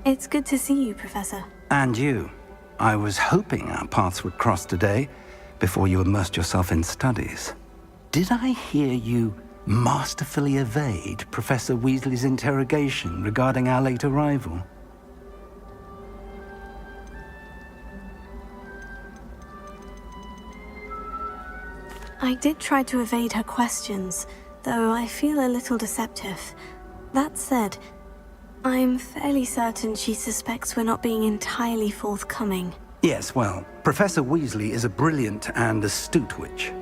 It's good to see you, Professor. And you. I was hoping our paths would cross today, before you immersed yourself in studies. Did I hear you masterfully evade Professor Weasley's interrogation regarding our late arrival? I did try to evade her questions, though I feel a little deceptive. That said, I'm fairly certain she suspects we're not being entirely forthcoming. Yes, well, Professor Weasley is a brilliant and astute witch.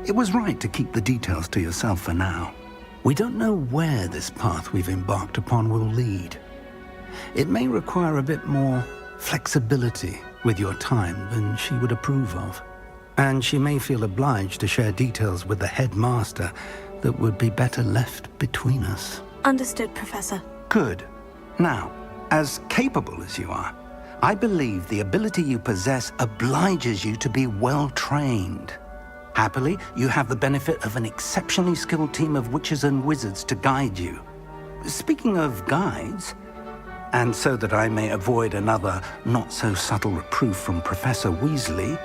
It was right to keep the details to yourself for now. We don't know where this path we've embarked upon will lead. It may require a bit more flexibility with your time than she would approve of. And she may feel obliged to share details with the headmaster that would be better left between us. Understood, Professor. Good. Now, as capable as you are, I believe the ability you possess obliges you to be well-trained. Happily, you have the benefit of an exceptionally skilled team of witches and wizards to guide you. Speaking of guides, and so that I may avoid another not-so-subtle reproof from Professor Weasley,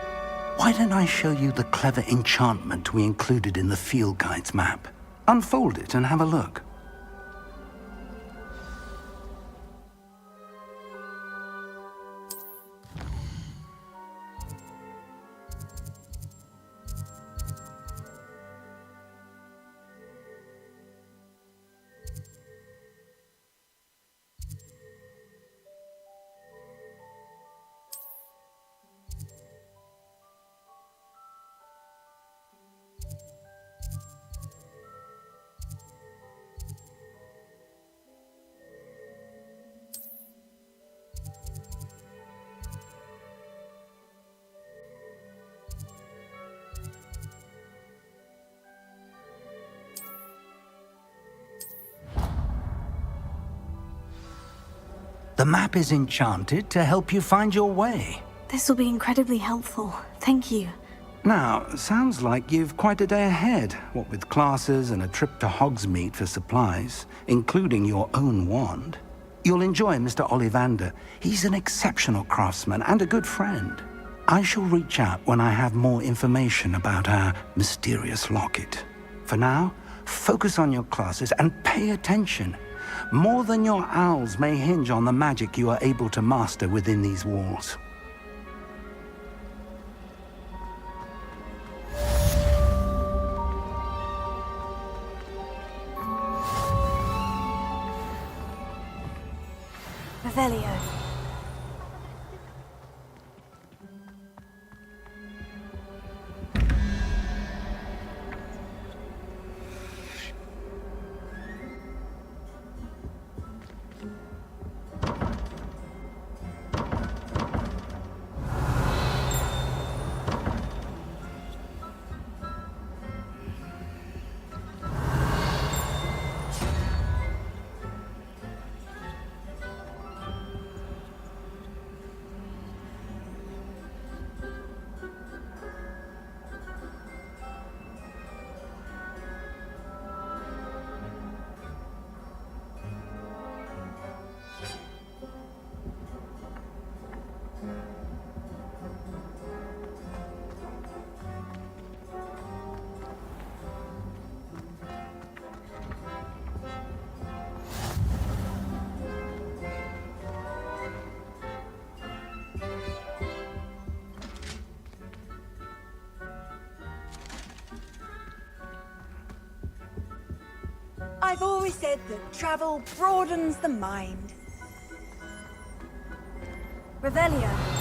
why don't I show you the clever enchantment we included in the field guide's map? Unfold it and have a look. The map is enchanted to help you find your way. This will be incredibly helpful. Thank you. Now, sounds like you've quite a day ahead, what with classes and a trip to Hogsmeade for supplies, including your own wand. You'll enjoy Mr. Ollivander. He's an exceptional craftsman and a good friend. I shall reach out when I have more information about our mysterious locket. For now, focus on your classes and pay attention. More than your owls may hinge on the magic you are able to master within these walls. Revelio. I've always said that travel broadens the mind. Revelio.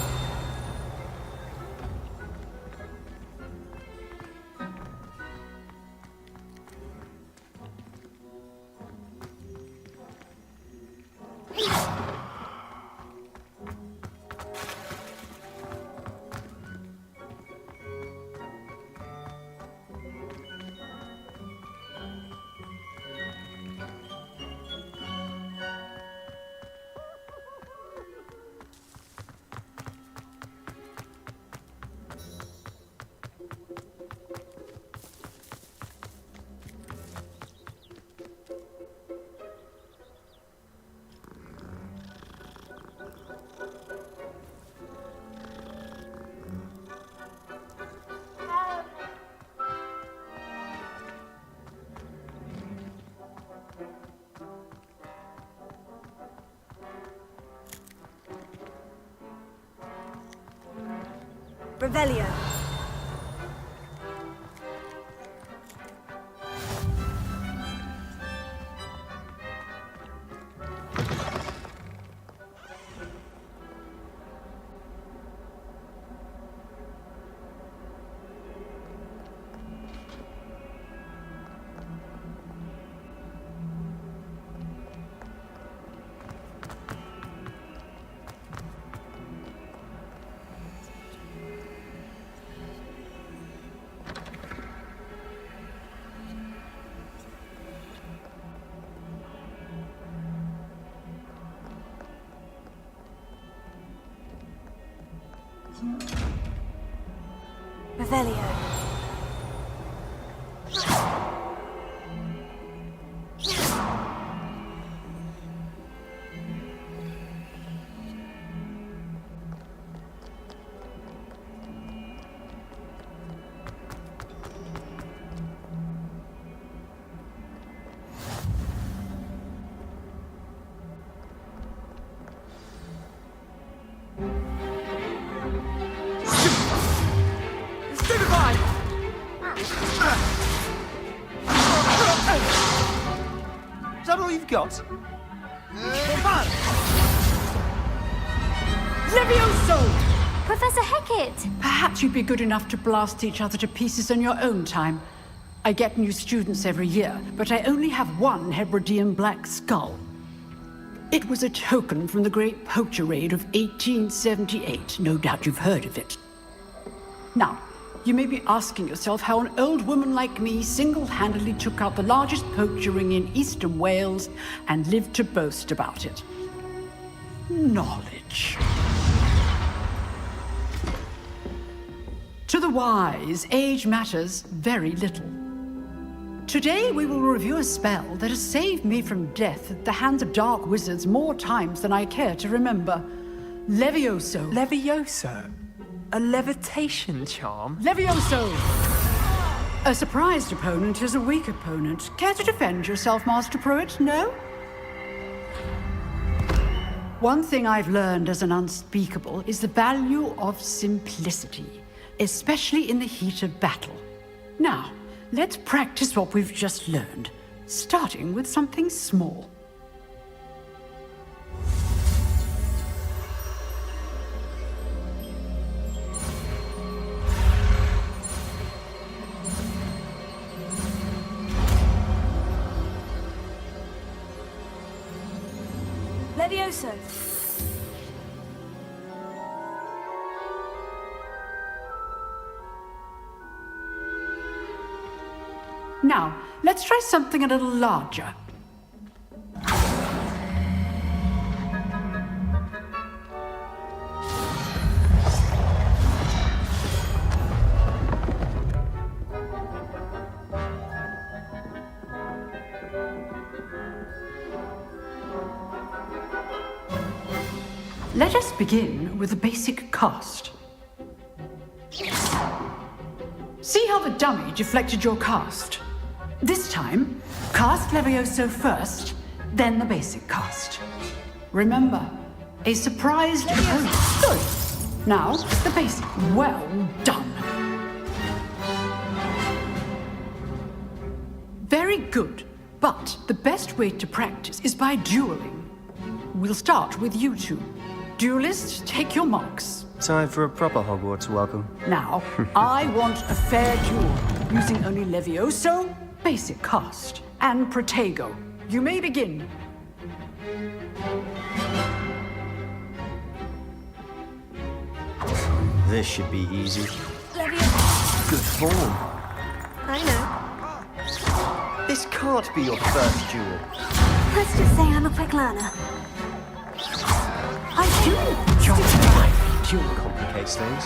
Revelio. Revelio. Is that all you've got? Levioso! Professor Hecat! Perhaps you'd be good enough to blast each other to pieces on your own time. I get new students every year, but I only have one Hebridean black skull. It was a token from the Great Poacher Raid of 1878. No doubt you've heard of it. Now, you may be asking yourself how an old woman like me single-handedly took out the largest poacher ring in eastern Wales and lived to boast about it. Knowledge. To the wise, age matters very little. Today we will review a spell that has saved me from death at the hands of dark wizards more times than I care to remember. Levioso. Levioso? A levitation charm? Levioso! A surprised opponent is a weak opponent. Care to defend yourself, Master Pruitt? No? One thing I've learned as an unspeakable is the value of simplicity, especially in the heat of battle. Now, let's practice what we've just learned, starting with something small. Levioso. Now, let's try something a little larger. Let us begin with a basic cast. See how the dummy deflected your cast? This time, cast Levioso first, then the basic cast. Remember, a surprised opponent. Good. Now, the basic. Well done. Very good. But the best way to practice is by dueling. We'll start with you two. Duelists, take your marks. Time for a proper Hogwarts welcome. Now, I want a fair duel, using only Levioso, basic cast, and Protego. You may begin. This should be easy. Levioso. Good form. I know. This can't be your first duel. Let's just say I'm a quick learner. I do. Your life duel. Complicates things.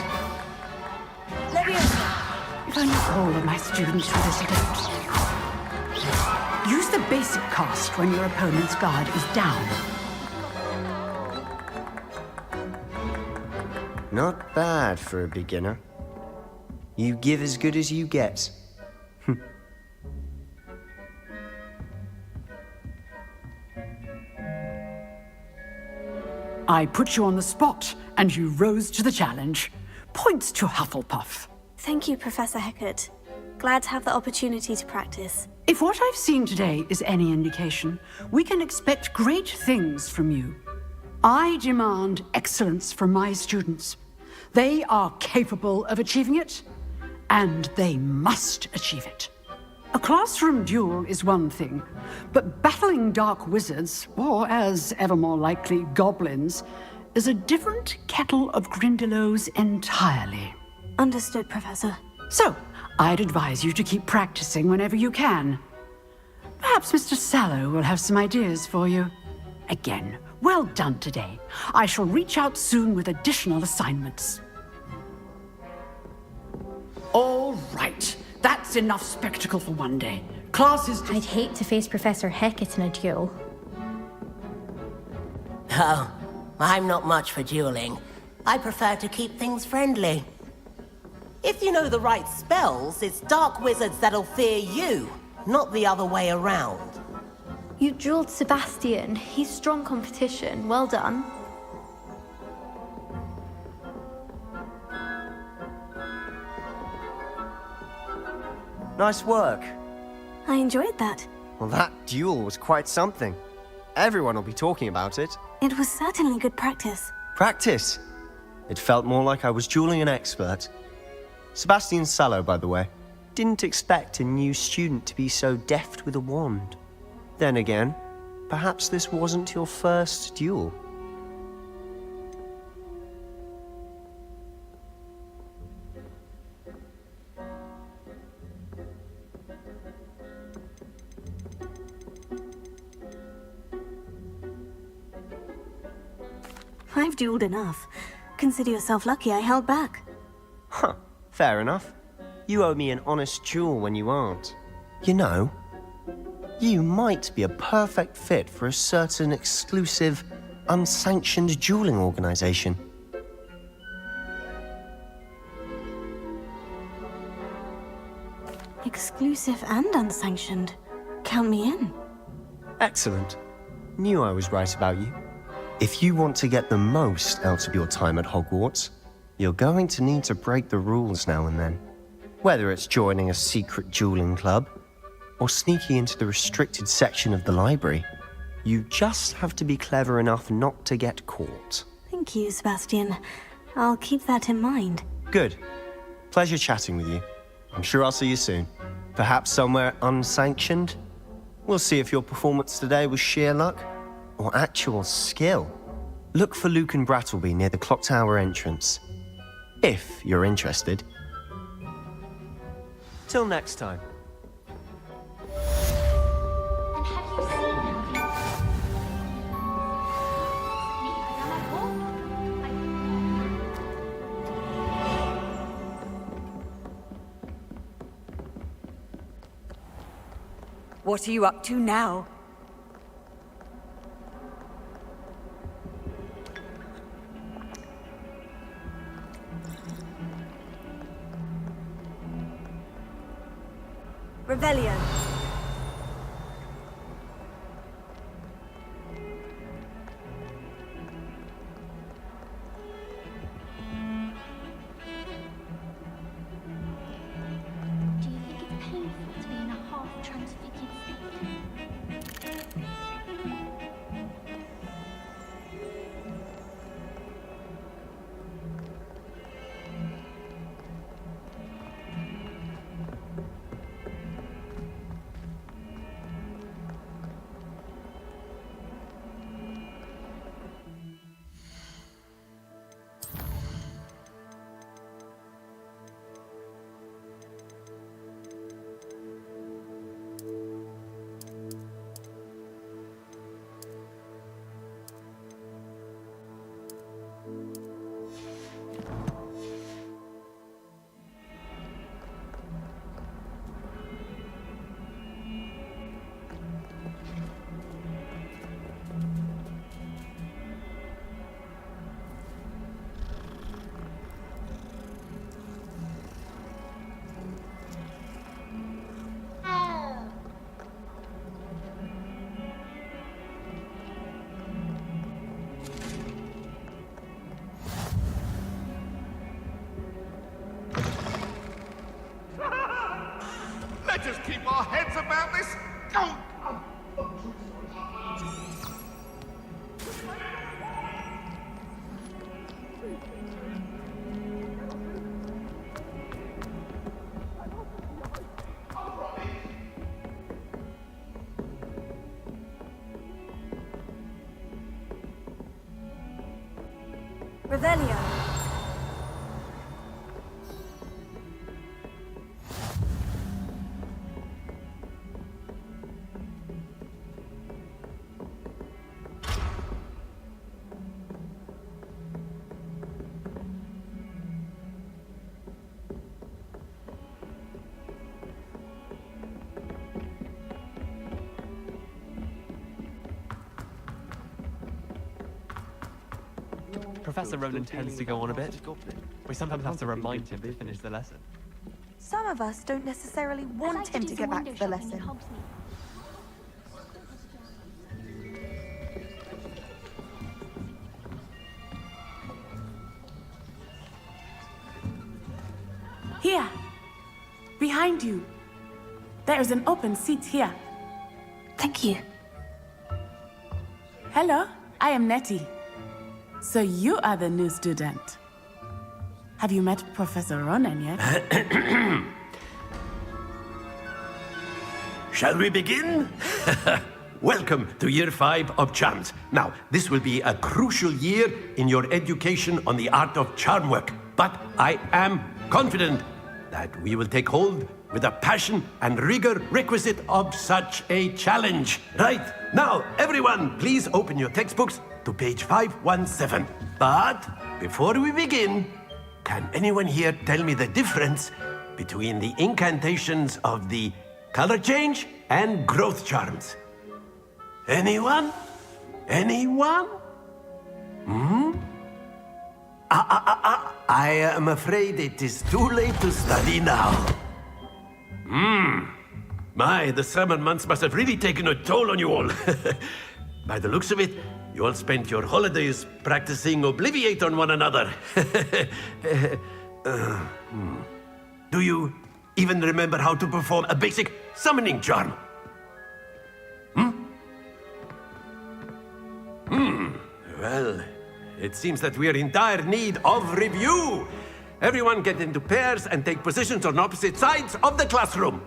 Levioso. If only all of my students were this adept. Use the basic cast when your opponent's guard is down. Not bad for a beginner. You give as good as you get. I put you on the spot, and you rose to the challenge. Points to Hufflepuff. Thank you, Professor Hecat. Glad to have the opportunity to practice. If what I've seen today is any indication, we can expect great things from you. I demand excellence from my students. They are capable of achieving it, and they must achieve it. A classroom duel is one thing, but battling dark wizards, or as ever more likely, goblins, is a different kettle of Grindylows entirely. Understood, Professor. So, I'd advise you to keep practicing whenever you can. Perhaps Mr. Sallow will have some ideas for you. Again, well done today. I shall reach out soon with additional assignments. All right. That's enough spectacle for one day. Class is... I'd hate to face Professor Hecat in a duel. Oh, I'm not much for dueling. I prefer to keep things friendly. If you know the right spells, it's dark wizards that'll fear you, not the other way around. You dueled Sebastian. He's strong competition. Well done. Nice work. I enjoyed that. Well, that duel was quite something. Everyone will be talking about it. It was certainly good practice. Practice. It felt more like I was dueling an expert. Sebastian Sallow, by the way. Didn't expect a new student to be so deft with a wand. Then again, perhaps this wasn't your first duel. I've dueled enough. Consider yourself lucky I held back. Huh, fair enough. You owe me an honest duel when you aren't. You know, you might be a perfect fit for a certain exclusive, unsanctioned dueling organization. Exclusive and unsanctioned. Count me in. Excellent. Knew I was right about you. If you want to get the most out of your time at Hogwarts, you're going to need to break the rules now and then. Whether it's joining a secret dueling club, or sneaking into the restricted section of the library, you just have to be clever enough not to get caught. Thank you, Sebastian. I'll keep that in mind. Good. Pleasure chatting with you. I'm sure I'll see you soon. Perhaps somewhere unsanctioned? We'll see if your performance today was sheer luck or actual skill. Look for Luke and Brattleby near the clock tower entrance. If you're interested. Till next time. And have you seen them? What are you up to now? Rebellion. Do you think it's painful to be in a half-transfigured state? Let's just keep our heads about this. Go! Revelio. Professor Roland tends to go on a bit. We sometimes have to remind him to finish the lesson. Some of us don't necessarily want him to get back to the lesson. Here! Behind you! There is an open seat here. Thank you. Hello, I am Nettie. So you are the new student. Have you met Professor Ronan yet? Shall we begin? Welcome to Year 5 of Charms. Now, this will be a crucial year in your education on the art of charm work. But I am confident that we will take hold with the passion and rigor requisite of such a challenge. Right, now, everyone, please open your textbooks to page 517. But before we begin, can anyone here tell me the difference between the incantations of the color change and growth charms? Anyone? Anyone? I am afraid it is too late to study now. My, the summer months must have really taken a toll on you all. By the looks of it, you all spent your holidays practicing Obliviate on one another. Do you even remember how to perform a basic summoning charm? Well, it seems that we are in dire need of review. Everyone get into pairs and take positions on opposite sides of the classroom.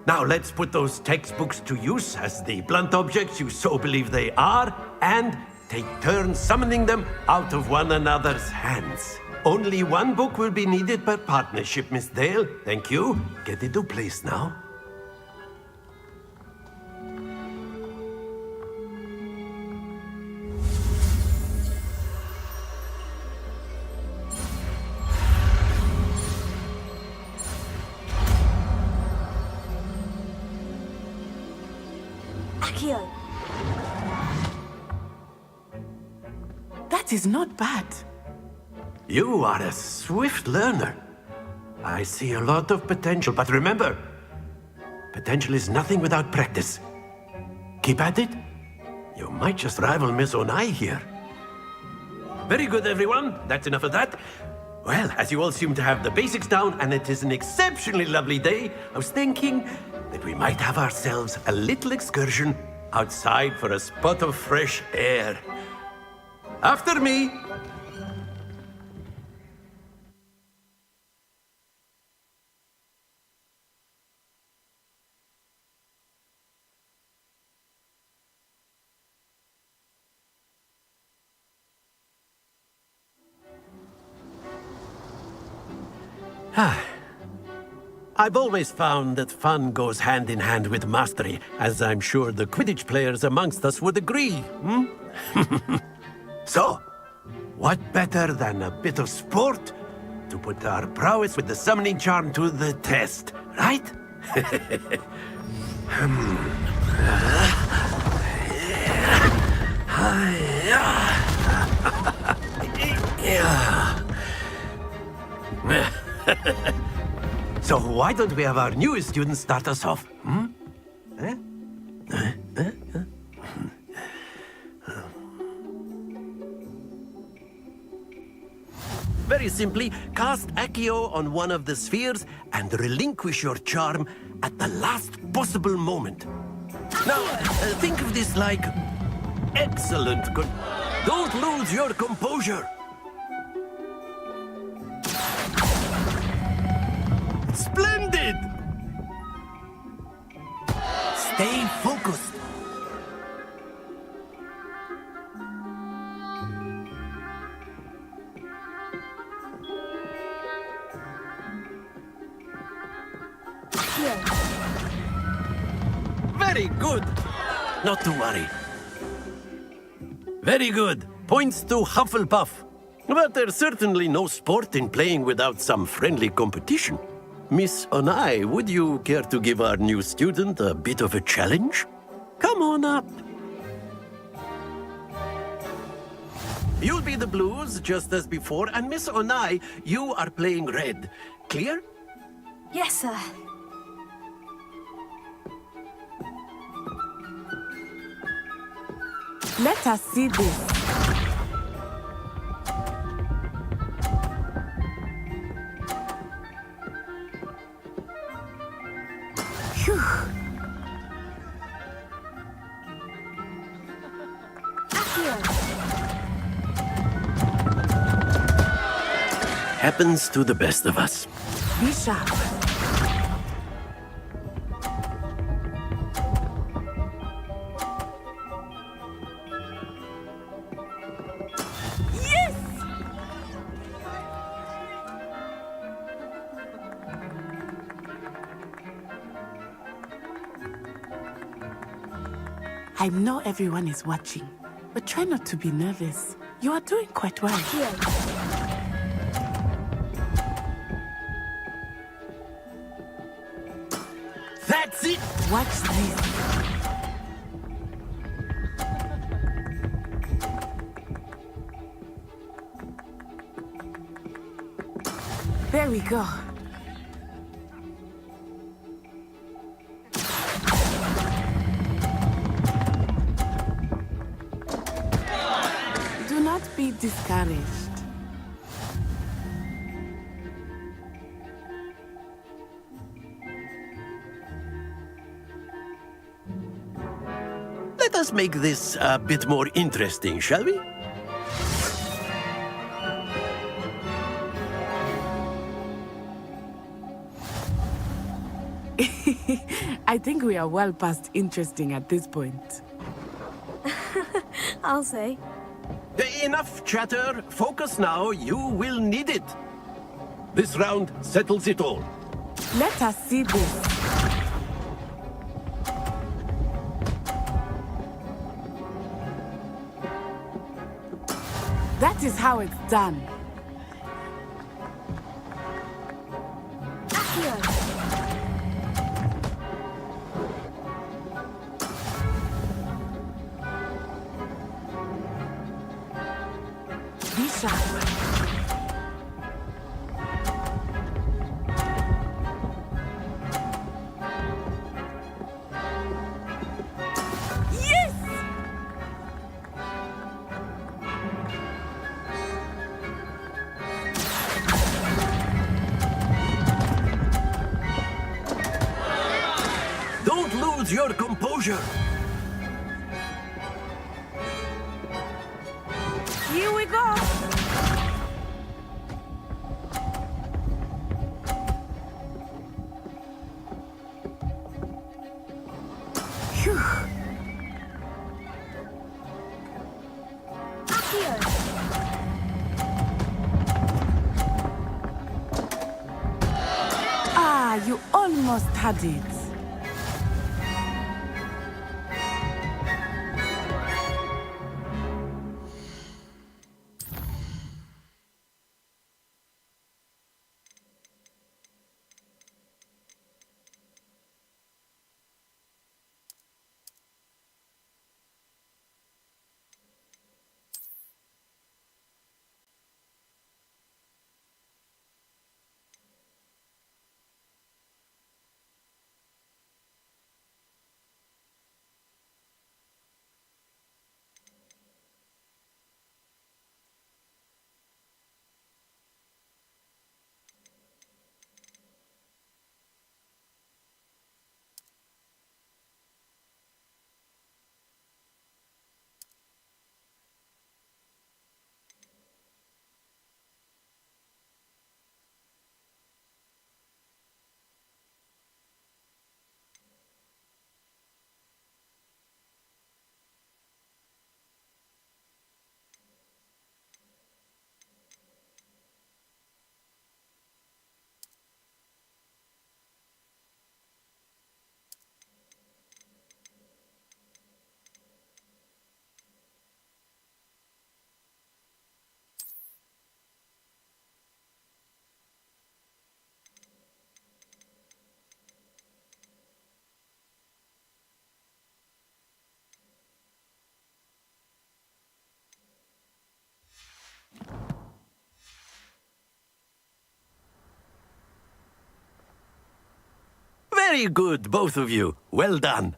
Now let's put those textbooks to use as the blunt objects you so believe they are, and take turns summoning them out of one another's hands. Only one book will be needed per partnership, Miss Dale. Thank you. Get into place now. Accio. That is not bad. You are a swift learner. I see a lot of potential, but remember, potential is nothing without practice. Keep at it. You might just rival Miss Onai here. Very good, everyone. That's enough of that. Well, as you all seem to have the basics down, and it is an exceptionally lovely day, I was thinking that we might have ourselves a little excursion outside for a spot of fresh air. After me. I've always found that fun goes hand in hand with mastery, as I'm sure the Quidditch players amongst us would agree, So, what better than a bit of sport to put our prowess with the summoning charm to the test, right? So why don't we have our newest student start us off? Very simply, cast Accio on one of the spheres and relinquish your charm at the last possible moment. Now, think of this like excellent. Don't lose your composure. Splendid! Stay focused. Very good. Not to worry. Very good. Points to Hufflepuff. But there's certainly no sport in playing without some friendly competition. Miss Onai, would you care to give our new student a bit of a challenge? Come on up. You'll be the blues, just as before, and Miss Onai, you are playing red. Clear? Yes, sir. Let us see this. Phew. Happens to the best of us. Be sharp. Yes! I know everyone is watching, but try not to be nervous. You are doing quite well. That's it! Watch this. There we go. Do not be discouraged. Let us make this a bit more interesting, shall we? I think we are well past interesting at this point. I'll say. Enough chatter. Focus now. You will need it. This round settles it all. Let us see this. That is how it's done. Be sharp. Yes! Don't lose your composure. Here we go. Phew. Ah, you almost had it. Very good, both of you. Well done.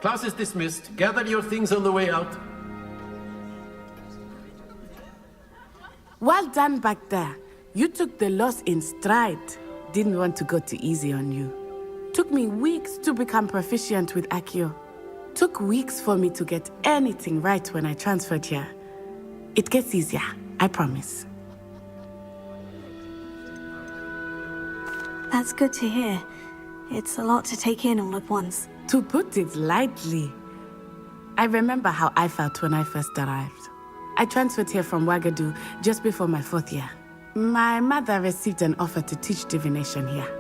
Class is dismissed. Gather your things on the way out. Well done back there. You took the loss in stride. Didn't want to go too easy on you. Took me weeks to become proficient with Accio. Took weeks for me to get anything right when I transferred here. It gets easier, I promise. That's good to hear. It's a lot to take in all at once. To put it lightly, I remember how I felt when I first arrived. I transferred here from Ouagadougou just before my 4th year. My mother received an offer to teach divination here.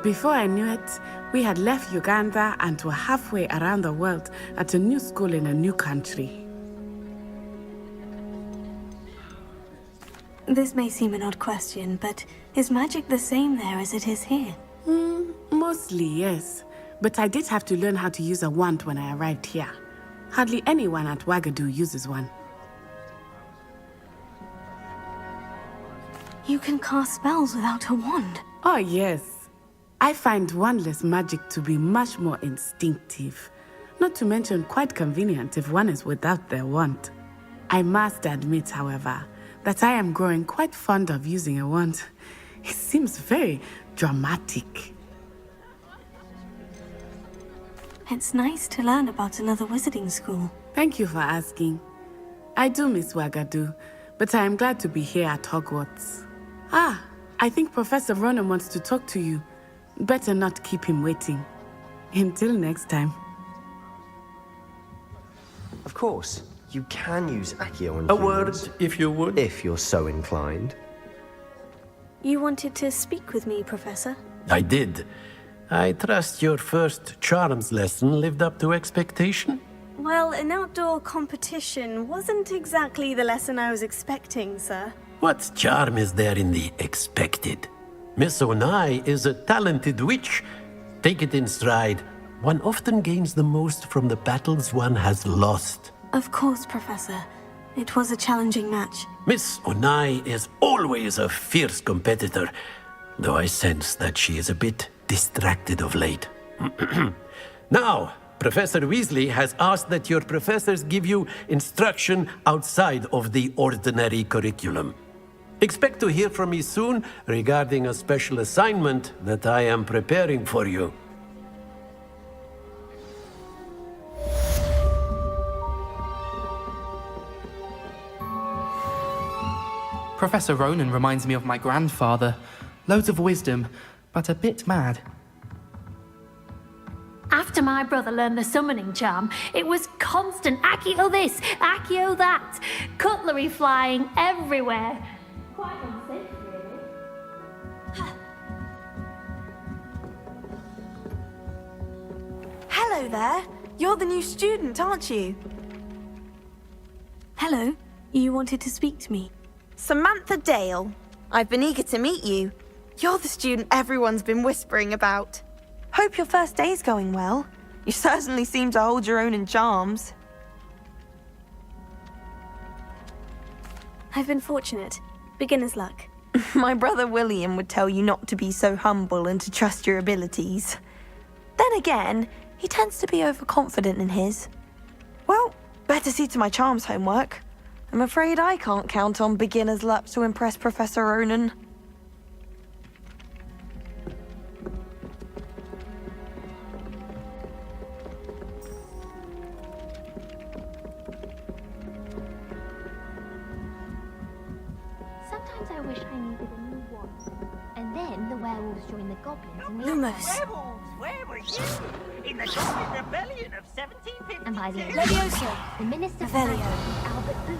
Before I knew it, we had left Uganda and were halfway around the world at a new school in a new country. This may seem an odd question, but is magic the same there as it is here? Mostly, yes. But I did have to learn how to use a wand when I arrived here. Hardly anyone at Ouagadougou uses one. You can cast spells without a wand. Oh, yes. I find wandless magic to be much more instinctive. Not to mention quite convenient if one is without their wand. I must admit, however, that I am growing quite fond of using a wand. It seems very dramatic. It's nice to learn about another wizarding school. Thank you for asking. I do miss Ouagadougou, but I am glad to be here at Hogwarts. Ah, I think Professor Ronan wants to talk to you. Better not keep him waiting. Until next time. Of course, you can use Accio on A humans, word, if you would. if you're so inclined. You wanted to speak with me, Professor? I did. I trust your first charms lesson lived up to expectation? Well, an outdoor competition wasn't exactly the lesson I was expecting, sir. What charm is there in the expected? Miss Onai is a talented witch. Take it in stride. One often gains the most from the battles one has lost. Of course, Professor. It was a challenging match. Miss Onai is always a fierce competitor, though I sense that she is a bit distracted of late. Now, Professor Weasley has asked that your professors give you instruction outside of the ordinary curriculum. Expect to hear from me soon regarding a special assignment that I am preparing for you. Professor Ronan reminds me of my grandfather. Loads of wisdom, but a bit mad. After my brother learned the summoning charm, it was constant Accio this, Accio that. Cutlery flying everywhere. Quite unsafe, really. Hello there. You're the new student, aren't you? Hello. You wanted to speak to me? Samantha Dale. I've been eager to meet you. You're the student everyone's been whispering about. Hope your first day's going well. You certainly seem to hold your own in charms. I've been fortunate. Beginner's luck. My brother William would tell you not to be so humble and to trust your abilities. Then again, he tends to be overconfident in his. Well, better see to my charms homework. I'm afraid I can't count on beginner's luck to impress Professor Ronan. Sometimes I wish I needed a new wand. And then the werewolves join the goblins and the Lumos. Werewolves, where were you? In the Goblin Rebellion of 1752. And by the end, Levioso. the minister Revelio. Albert Boot.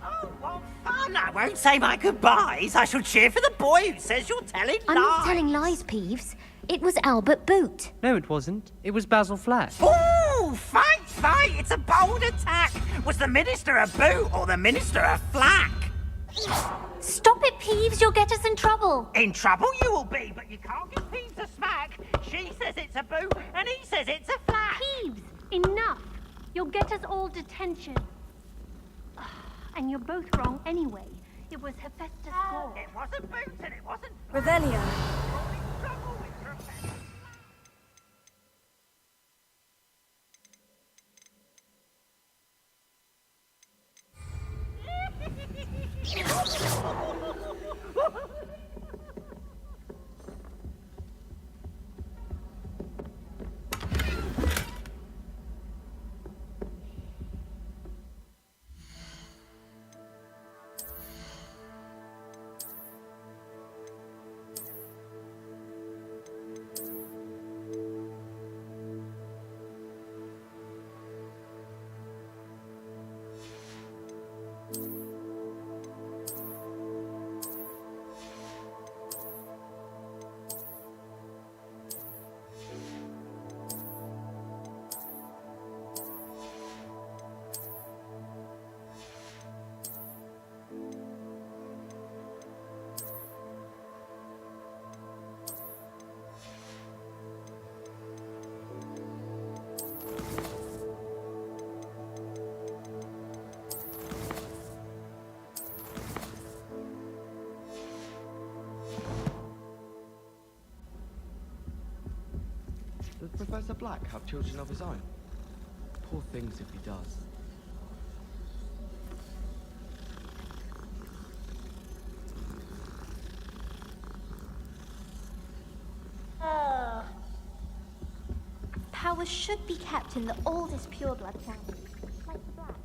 Oh, what fun! I won't say my goodbyes. I shall cheer for the boy who says you're telling lies. I'm not telling lies, Peeves. It was Albert Boot. No, it wasn't. It was Basil Flack. Ooh, fight, fight! It's a bold attack. Was the minister a boot or the minister a flack? Stop it, Peeves. You'll get us in trouble. In trouble you will be, but you can't get Peeves to smack. She says it's a boot, and he says it's a flat. Peeves, enough. You'll get us all detention. And you're both wrong anyway. It was Hephaestus' score. It wasn't boots, and it wasn't Revelio. only trouble with Professor. Does Professor Black have children of his own? Poor things if he does. Powers should be kept in the oldest pureblood family, like the Black.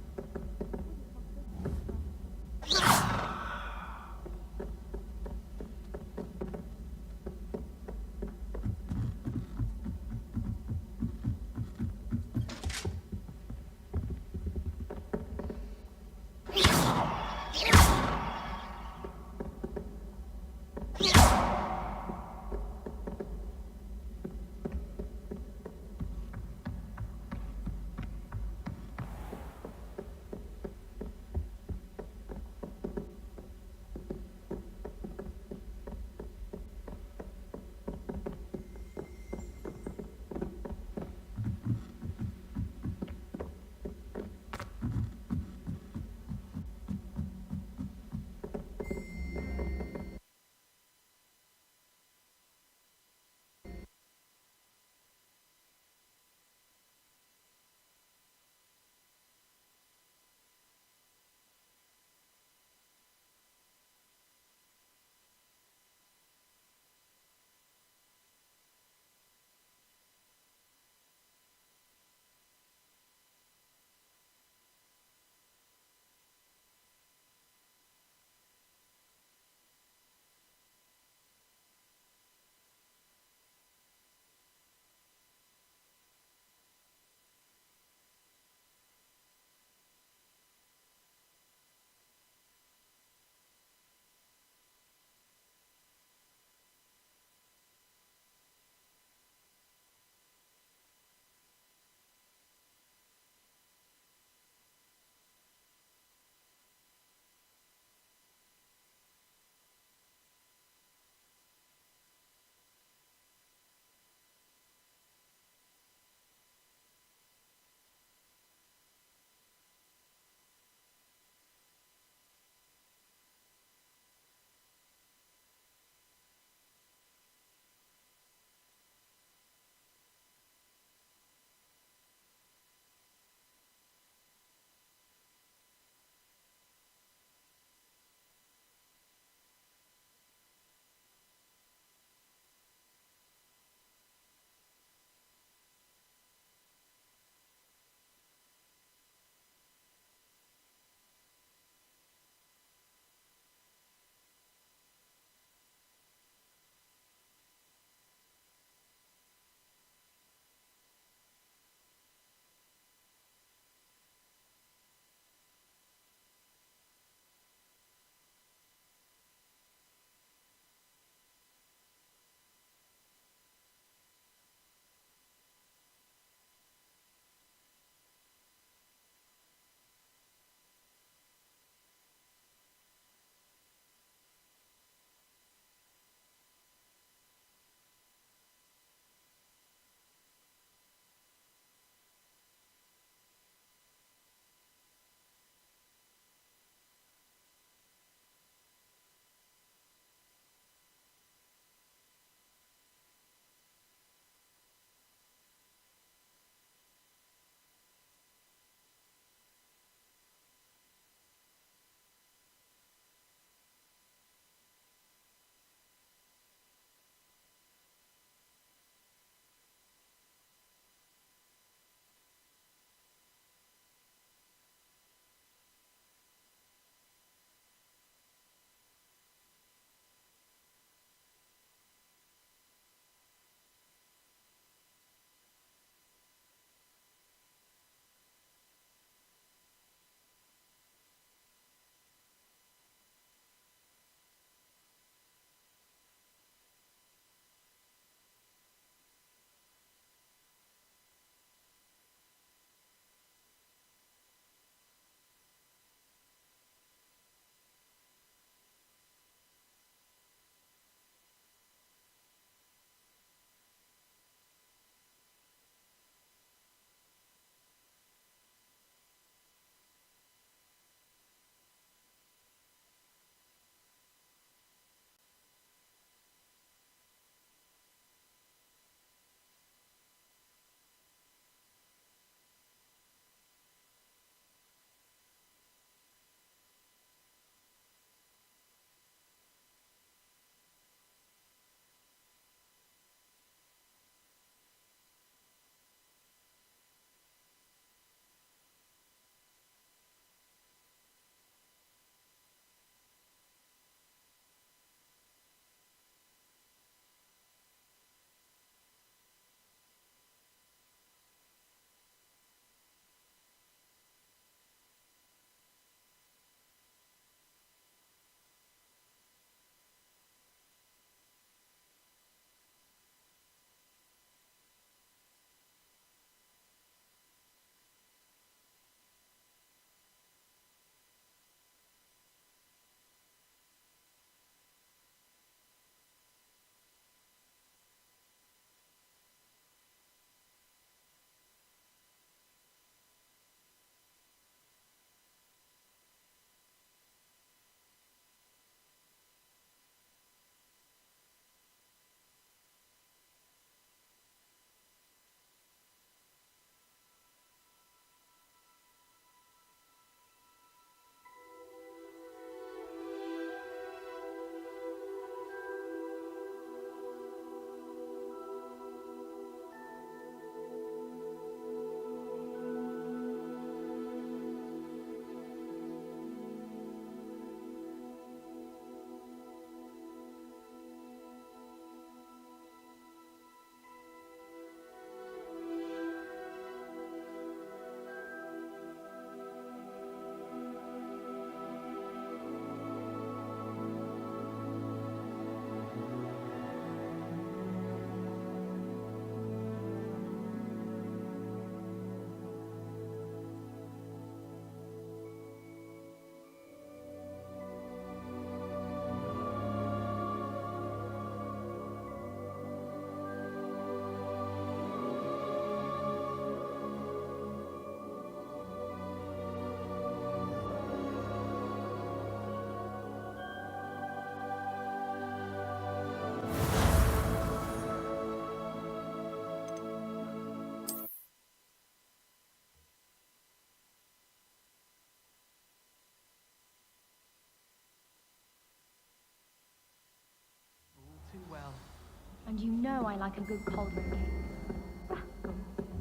And you know I like a good cauldron cake.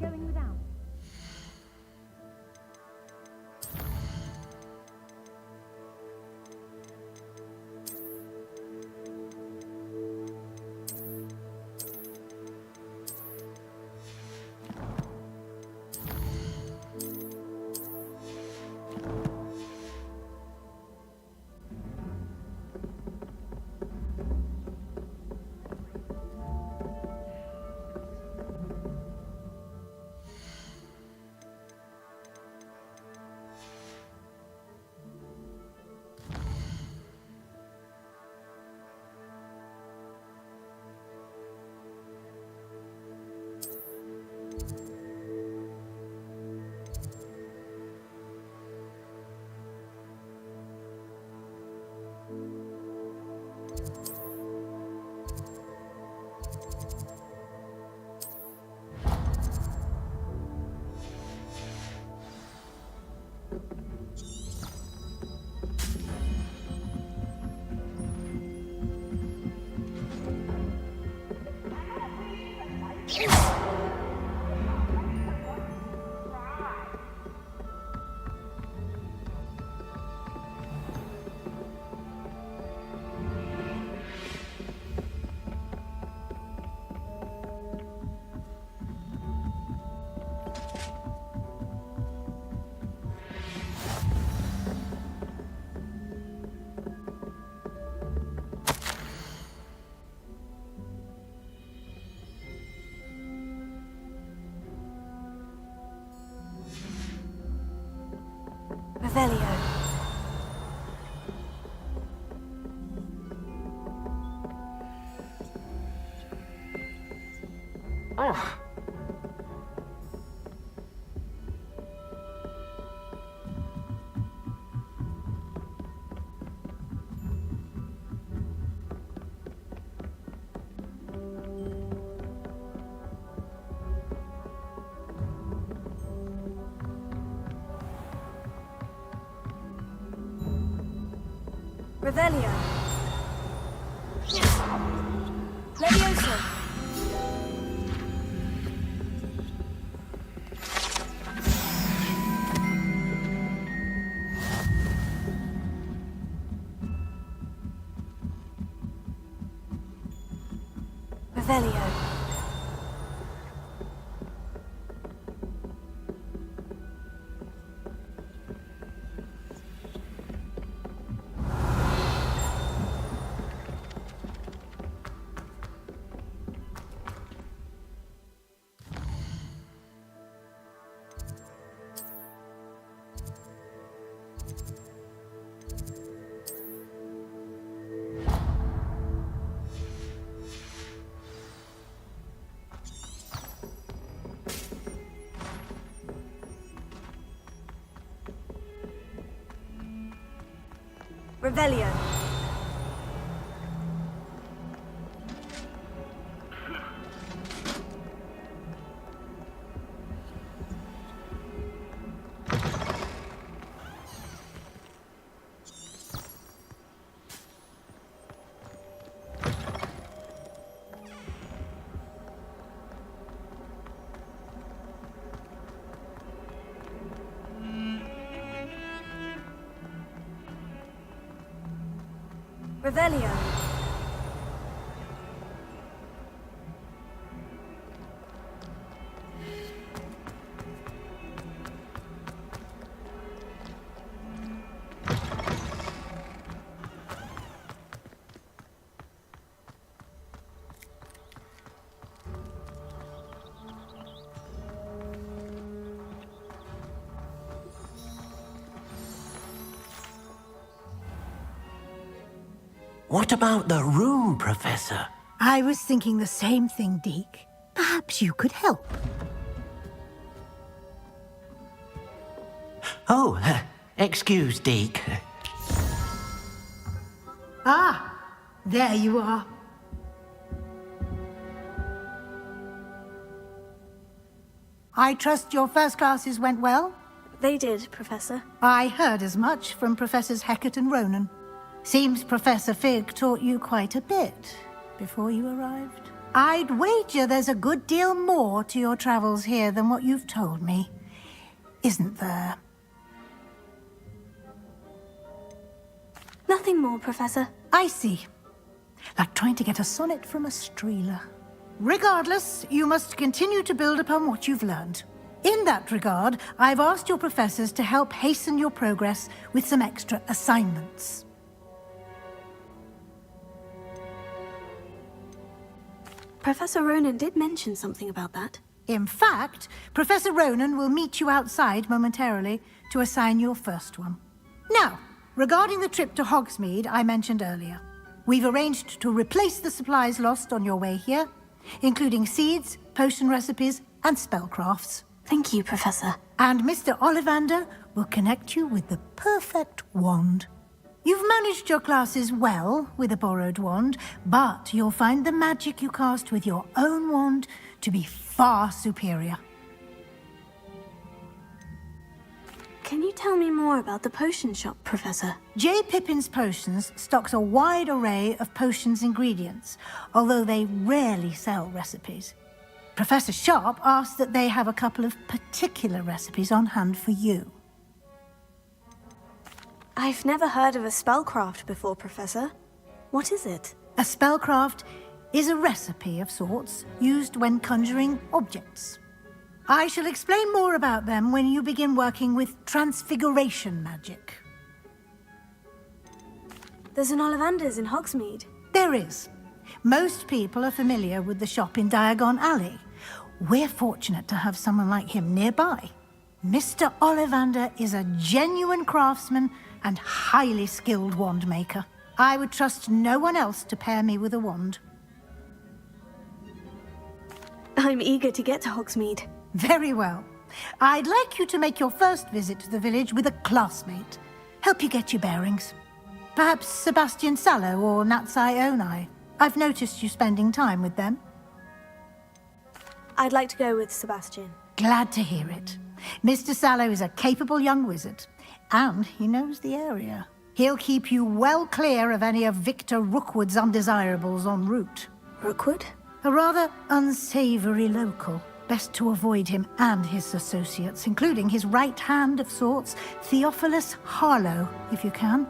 Going without. Revelio. Oh. Revelio. Levioso. Revelio. Revelio. Revelio. What about the room, Professor? I was thinking the same thing, Deke. Perhaps you could help. Oh, excuse, Deke. Ah, there you are. I trust your first classes went well? They did, Professor. I heard as much from Professors Hecat and Ronan. Seems Professor Fig taught you quite a bit before you arrived. I'd wager there's a good deal more to your travels here than what you've told me. Isn't there? Nothing more, Professor. I see. Like trying to get a sonnet from a streeler. Regardless, you must continue to build upon what you've learned. In that regard, I've asked your professors to help hasten your progress with some extra assignments. Professor Ronan did mention something about that. In fact, Professor Ronan will meet you outside momentarily to assign your first one. Now, regarding the trip to Hogsmeade I mentioned earlier, we've arranged to replace the supplies lost on your way here, including seeds, potion recipes, and spellcrafts. Thank you, Professor. And Mr. Ollivander will connect you with the perfect wand. You've managed your classes well with a borrowed wand, but you'll find the magic you cast with your own wand to be far superior. Can you tell me more about the potion shop, Professor? J. Pippin's Potions stocks a wide array of potions ingredients, although they rarely sell recipes. Professor Sharp asked that they have a couple of particular recipes on hand for you. I've never heard of a spellcraft before, Professor. What is it? A spellcraft is a recipe of sorts used when conjuring objects. I shall explain more about them when you begin working with transfiguration magic. There's an Ollivander's in Hogsmeade. There is. Most people are familiar with the shop in Diagon Alley. We're fortunate to have someone like him nearby. Mr. Ollivander is a genuine craftsman and highly skilled wand maker. I would trust no one else to pair me with a wand. I'm eager to get to Hogsmeade. Very well. I'd like you to make your first visit to the village with a classmate. Help you get your bearings. Perhaps Sebastian Sallow or Natsai Onai. I've noticed you spending time with them. I'd like to go with Sebastian. Glad to hear it. Mr. Sallow is a capable young wizard, and he knows the area. He'll keep you well clear of any of Victor Rookwood's undesirables en route. Rookwood? A rather unsavory local. Best to avoid him and his associates, including his right hand of sorts, Theophilus Harlow, if you can.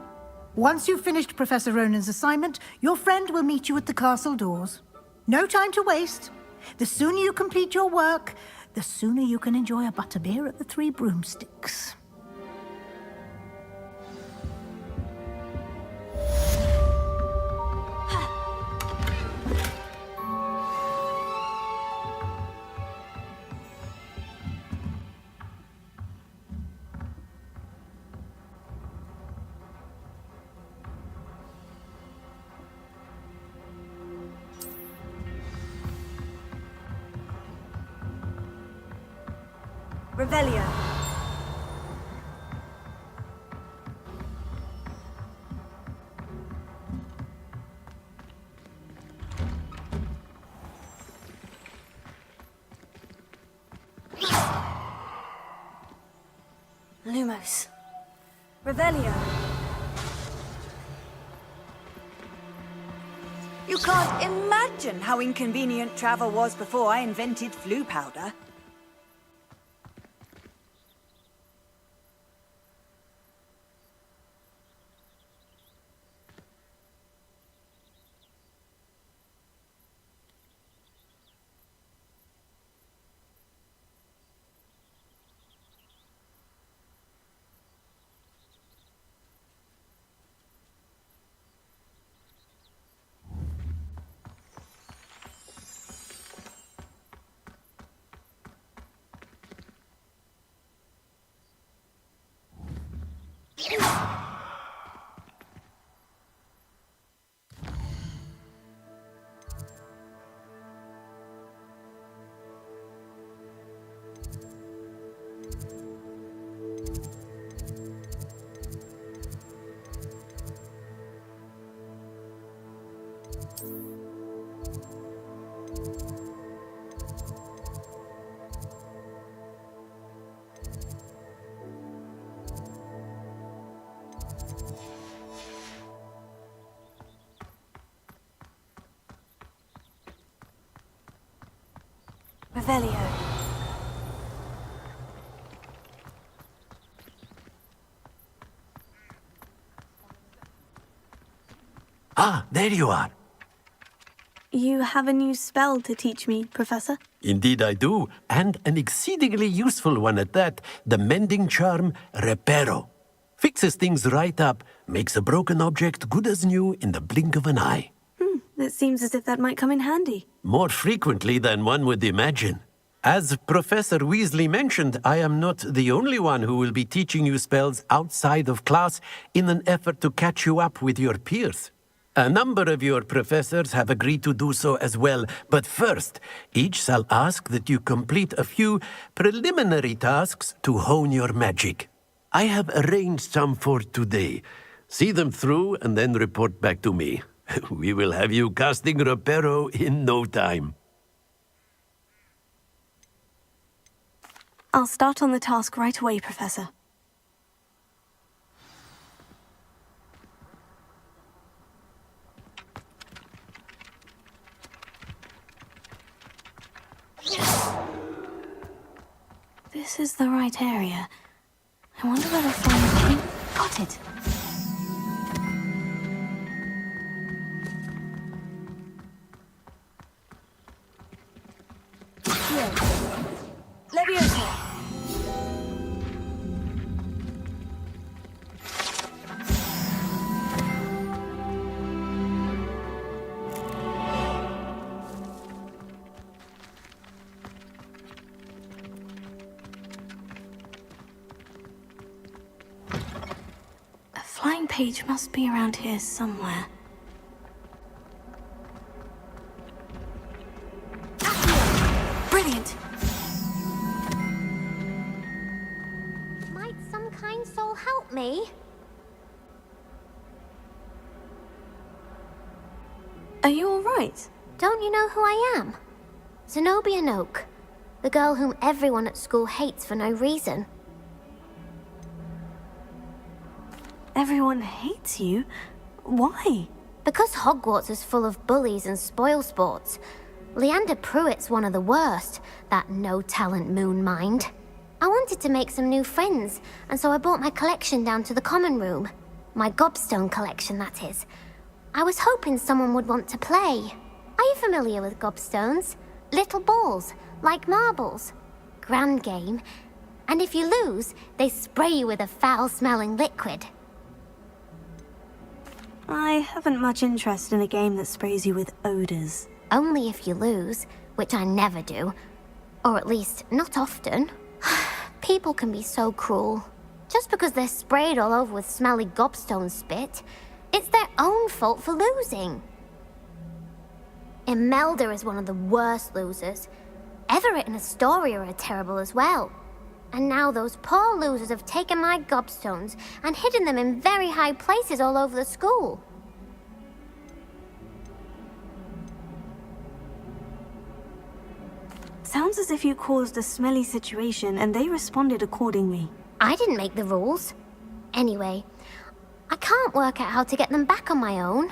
Once you've finished Professor Ronan's assignment, your friend will meet you at the castle doors. No time to waste. The sooner you complete your work, the sooner you can enjoy a butterbeer at the Three Broomsticks. Revelio. Lumos. Revelio. You can't imagine how inconvenient travel was before I invented flu powder. Revelio. Ah, there you are. You have a new spell to teach me, Professor? Indeed I do, and an exceedingly useful one at that. The mending charm, Reparo. Fixes things right up, makes a broken object good as new in the blink of an eye. It seems as if that might come in handy. More frequently than one would imagine. As Professor Weasley mentioned, I am not the only one who will be teaching you spells outside of class in an effort to catch you up with your peers. A number of your professors have agreed to do so as well, but first, each shall ask that you complete a few preliminary tasks to hone your magic. I have arranged some for today. See them through and then report back to me. We will have you casting Reparo in no time. I'll start on the task right away, Professor. This is the right area. I wonder whether flying... Got it! Leviosa! A flying page must be around here somewhere. Brilliant! Might some kind soul help me? Are you all right? Don't you know who I am? Zenobia Noak, the girl whom everyone at school hates for no reason. Everyone hates you? Why? Because Hogwarts is full of bullies and spoilsports. Leander Pruitt's one of the worst, that no-talent moon mind. I wanted to make some new friends, and so I brought my collection down to the common room. My gobstone collection, that is. I was hoping someone would want to play. Are you familiar with gobstones? Little balls, like marbles. Grand game. And if you lose, they spray you with a foul-smelling liquid. I haven't much interest in a game that sprays you with odors. Only if you lose, which I never do. Or at least, not often. People can be so cruel. Just because they're sprayed all over with smelly gobstone spit, it's their own fault for losing. Imelda is one of the worst losers. Everett and Astoria are terrible as well. And now those poor losers have taken my gobstones and hidden them in very high places all over the school. Sounds as if you caused a smelly situation and they responded accordingly. I didn't make the rules. Anyway, I can't work out how to get them back on my own.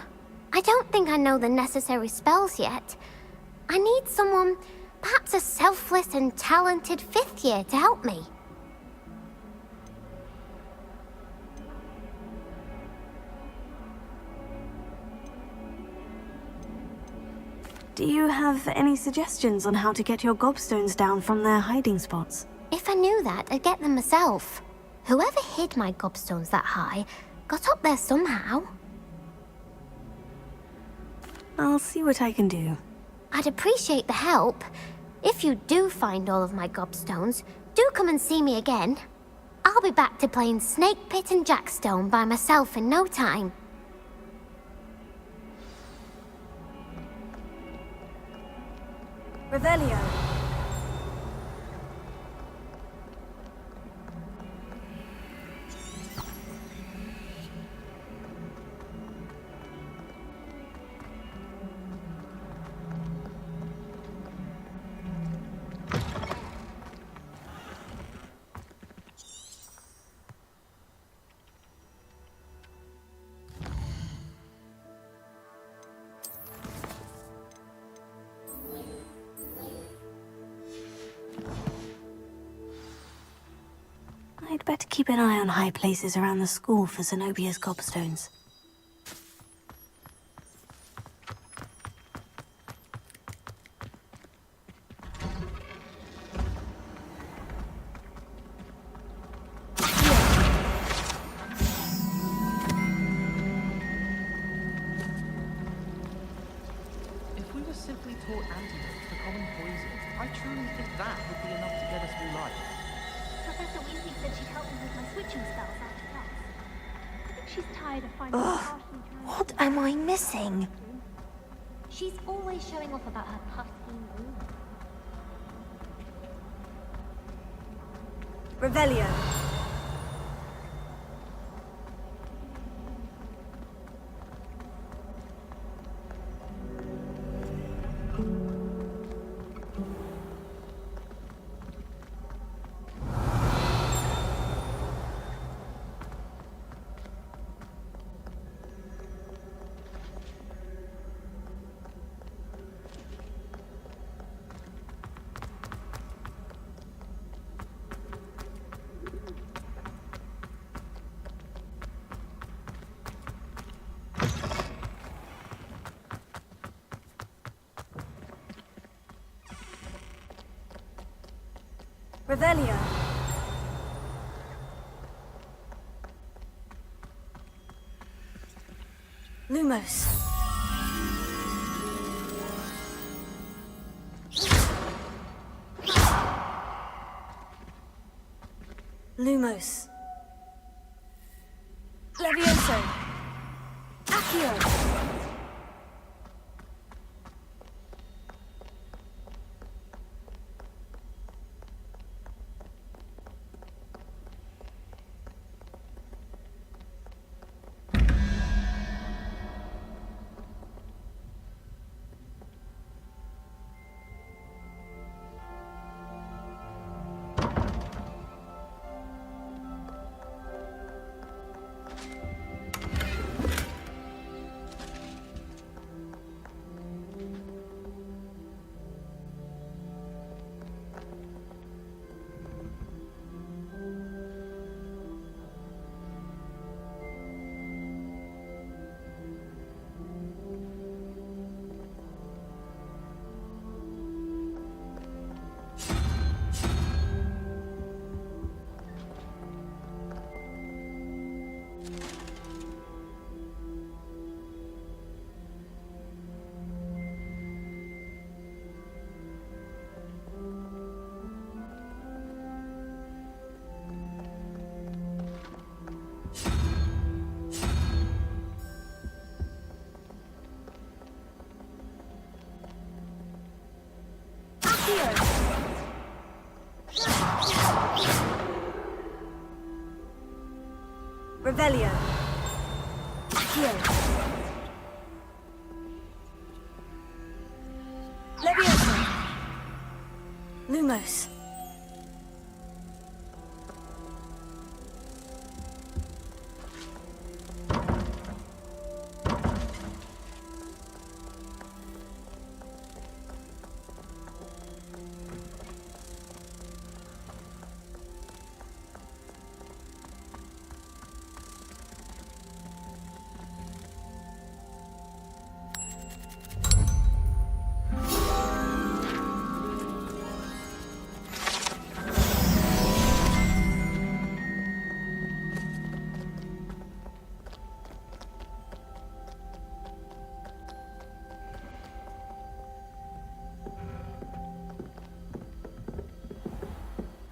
I don't think I know the necessary spells yet. I need someone, perhaps a selfless and talented fifth year to help me. Do you have any suggestions on how to get your gobstones down from their hiding spots? If I knew that, I'd get them myself. Whoever hid my gobstones that high got up there somehow. I'll see what I can do. I'd appreciate the help. If you do find all of my gobstones, do come and see me again. I'll be back to playing Snake Pit and Jackstone by myself in no time. Revelio. better keep an eye on high places around the school for Zenobia's gobstones. If we were simply taught antidotes for common poisons, I truly think that would be enough to get us through life. Professor Weasley said she'd help me with my switching spells after class. I think she's tired of finding me partially trying What am I missing? She's always showing off about her pesky moon. Revelio. Revelio. Lumos. Lumos. Levioso. Accio. Revelio. Accio. Levioso. Lumos.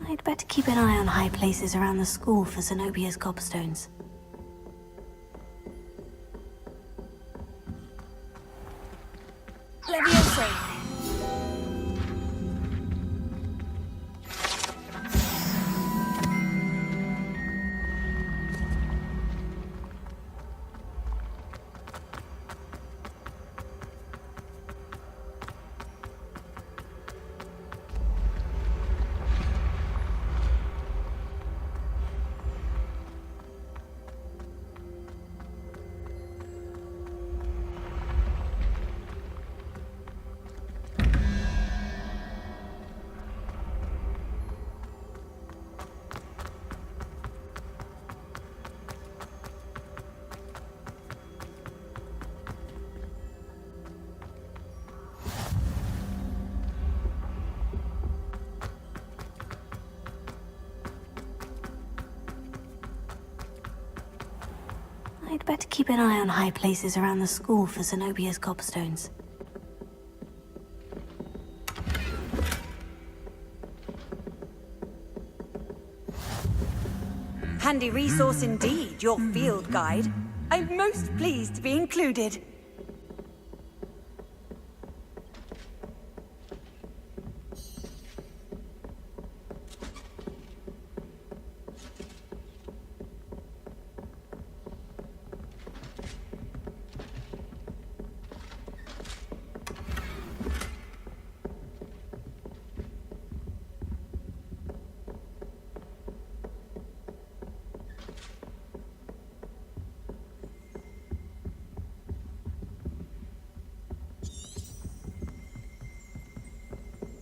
I'd better keep an eye on high places around the school for Zenobia's gobstones. Levioso. better keep an eye on high places around the school for Zenobia's gobstones. Handy resource indeed, your field guide. I'm most pleased to be included.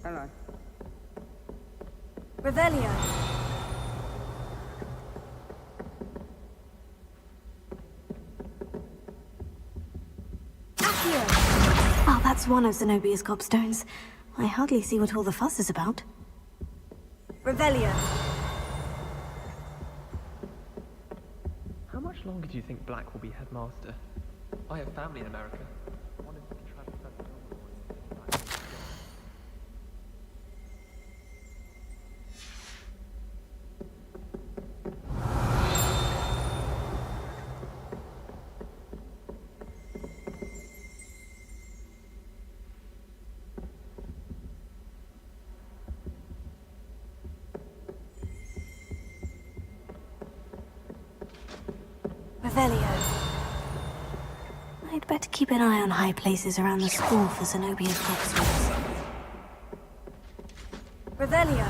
Hello. Revelio. Oh, that's one of Zenobia's gobstones. I hardly see what all the fuss is about. Revelio. How much longer do you think Black will be headmaster? I have family in America. I wonder if we can try Professor Hogwarts. Revelio. I'd better keep an eye on high places around the school for Zenobia's gobstones. Revelio.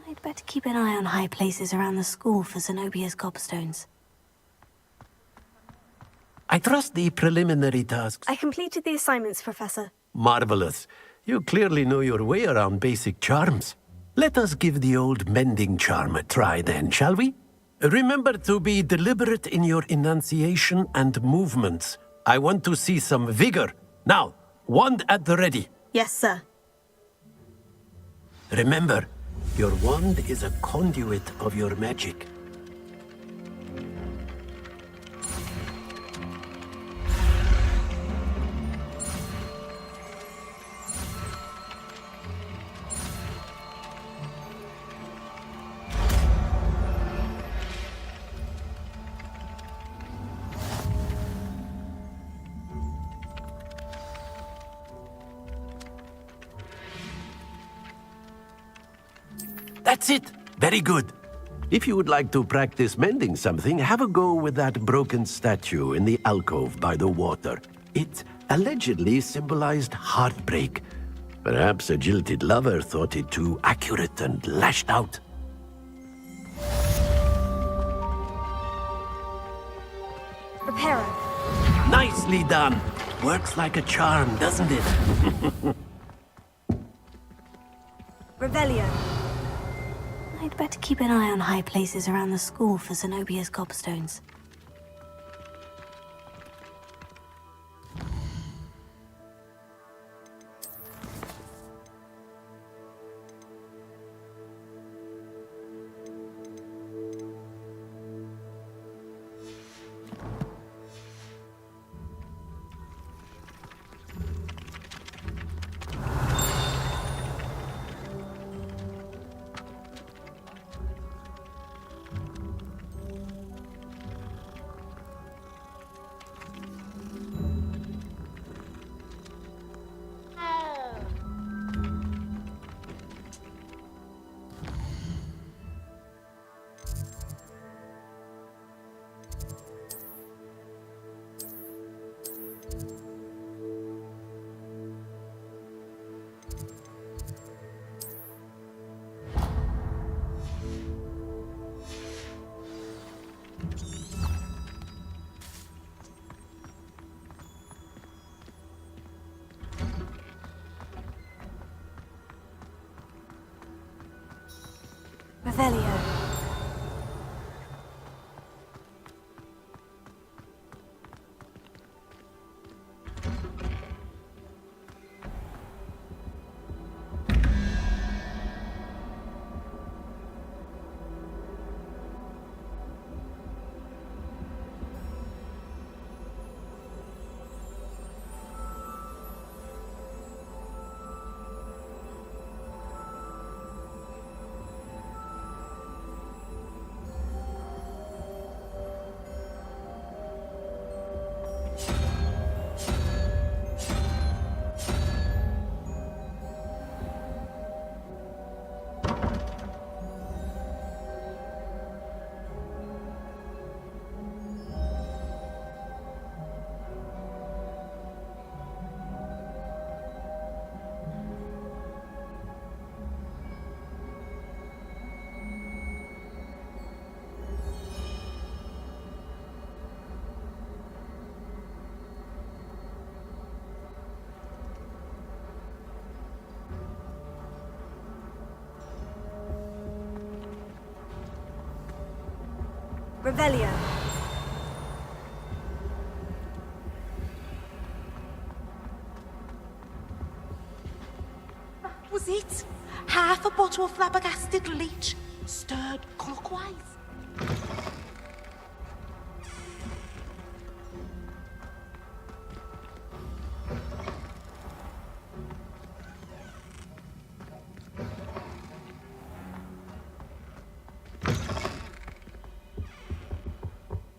I'd better keep an eye on high places around the school for Zenobia's gobstones. I trust the preliminary tasks. I completed the assignments, Professor. Marvelous. You clearly know your way around basic charms. Let us give the old mending charm a try then, shall we? Remember to be deliberate in your enunciation and movements. I want to see some vigor. Now, wand at the ready. Yes, sir. Remember, your wand is a conduit of your magic. That's it. Very good. If you would like to practice mending something, have a go with that broken statue in the alcove by the water. It allegedly symbolized heartbreak. Perhaps a jilted lover thought it too accurate and lashed out. Reparo. Nicely done. Works like a charm, doesn't it? Revelio. I'd better keep an eye on high places around the school for Zenobia's gobstones. Revelio. Revelio. That was it. Half a bottle of flabbergasted leech, stirred clockwise.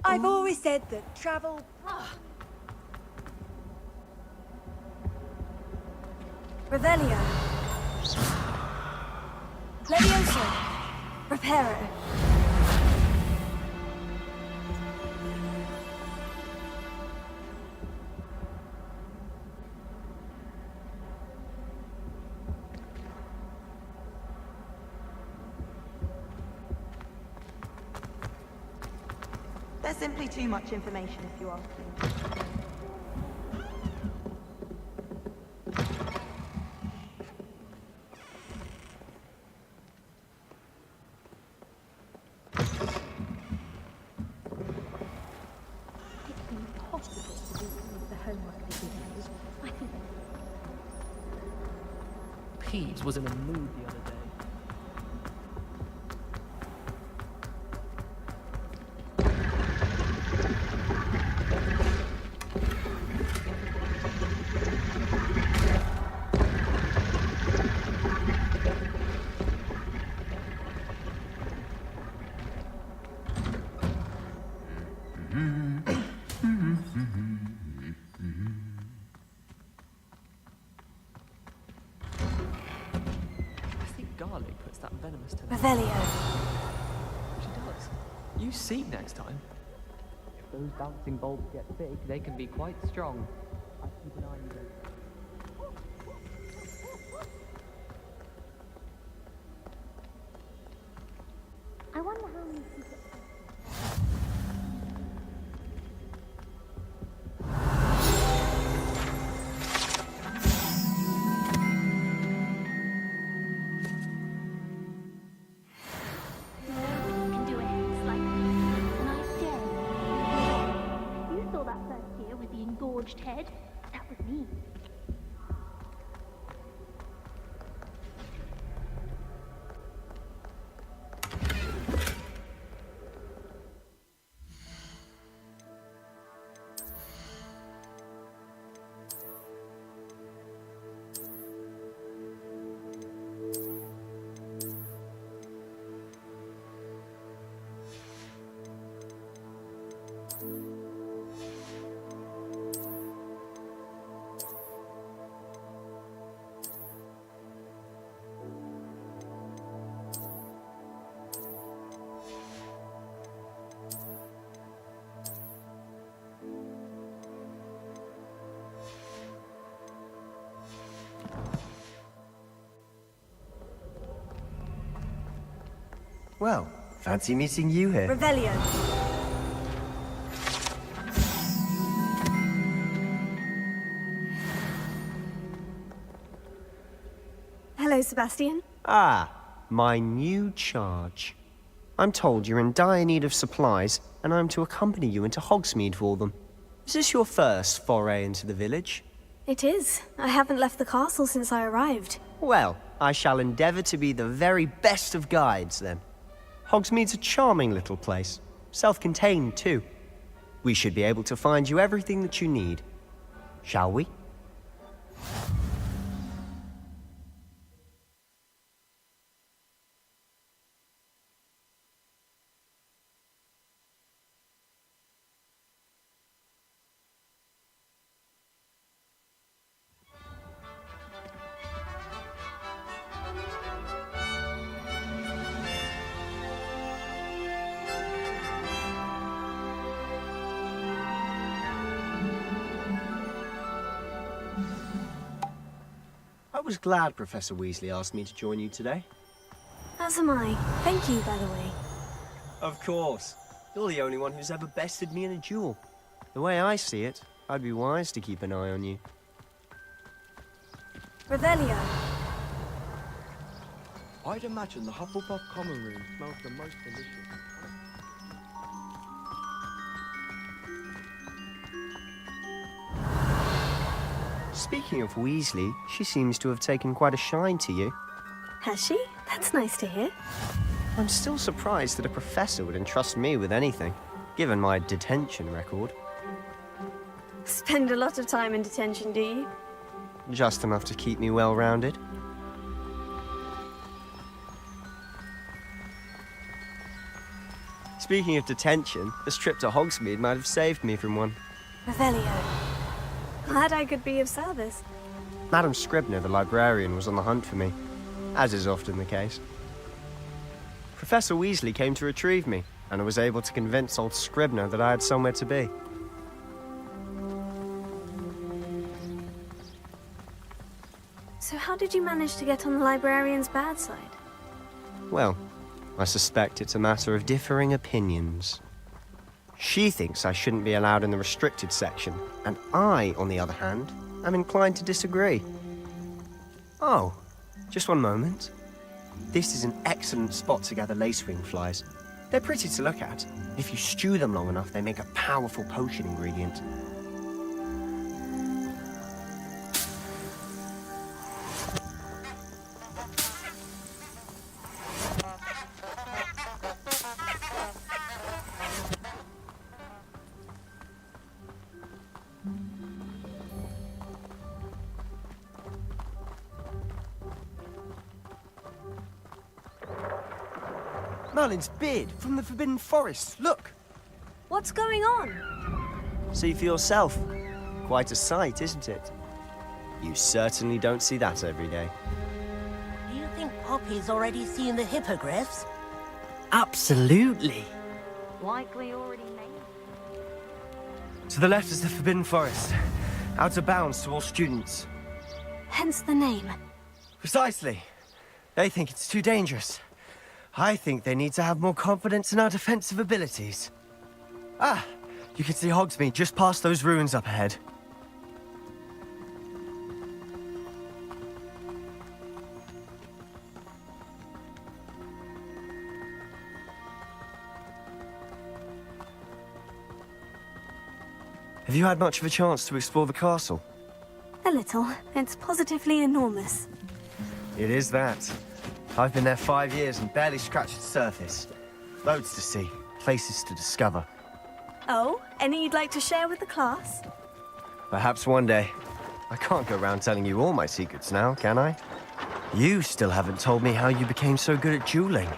I've always said that travel... Revelio. Levioso. Reparo. There's simply too much information if you ask me. Peeves was in a mood the other day. Garlic puts that venomous to the Revelio. She does. You see next time. If those bouncing bulbs get big, they can be quite strong. I keep an eye on them. I wonder how many secrets... can do it. It's like a nice day. You saw that first year with the engorged head. That was me. Well, fancy meeting you here. Revelio. Hello, Sebastian. Ah, my new charge. I'm told you're in dire need of supplies, and I'm to accompany you into Hogsmeade for them. Is this your first foray into the village? It is. I haven't left the castle since I arrived. Well, I shall endeavour to be the very best of guides, then. Hogsmeade's a charming little place. Self-contained, too. We should be able to find you everything that you need. Shall we? I was glad Professor Weasley asked me to join you today. As am I. Thank you, by the way. Of course. You're the only one who's ever bested me in a duel. The way I see it, I'd be wise to keep an eye on you. Revelio. I'd imagine the Hufflepuff common room smells the most delicious. Speaking of Weasley, she seems to have taken quite a shine to you. Has she? That's nice to hear. I'm still surprised that a professor would entrust me with anything, given my detention record. Spend a lot of time in detention, do you? Just enough to keep me well-rounded. Speaking of detention, this trip to Hogsmeade might have saved me from one. Revelio. Glad I could be of service. Madam Scribner, the librarian, was on the hunt for me, as is often the case. Professor Weasley came to retrieve me, and I was able to convince old Scribner that I had somewhere to be. So how did you manage to get on the librarian's bad side? Well, I suspect it's a matter of differing opinions. She thinks I shouldn't be allowed in the restricted section, and I, on the other hand, am inclined to disagree. Oh, just one moment. This is an excellent spot to gather lacewing flies. They're pretty to look at. If you stew them long enough, they make a powerful potion ingredient. Merlin's beard from the Forbidden Forest. Look! What's going on? See for yourself. Quite a sight, isn't it? You certainly don't see that every day. Do you think Poppy's already seen the hippogriffs? Absolutely. Likely already made. To the left is the Forbidden Forest. Out of bounds to all students. Hence the name. Precisely. They think it's too dangerous. I think they need to have more confidence in our defensive abilities. Ah, you can see Hogsmeade just past those ruins up ahead. Have you had much of a chance to explore the castle? A little. It's positively enormous. It is that. I've been there 5 years and barely scratched the surface. Loads to see, places to discover. Oh, any you'd like to share with the class? Perhaps one day. I can't go around telling you all my secrets now, can I? You still haven't told me how you became so good at dueling.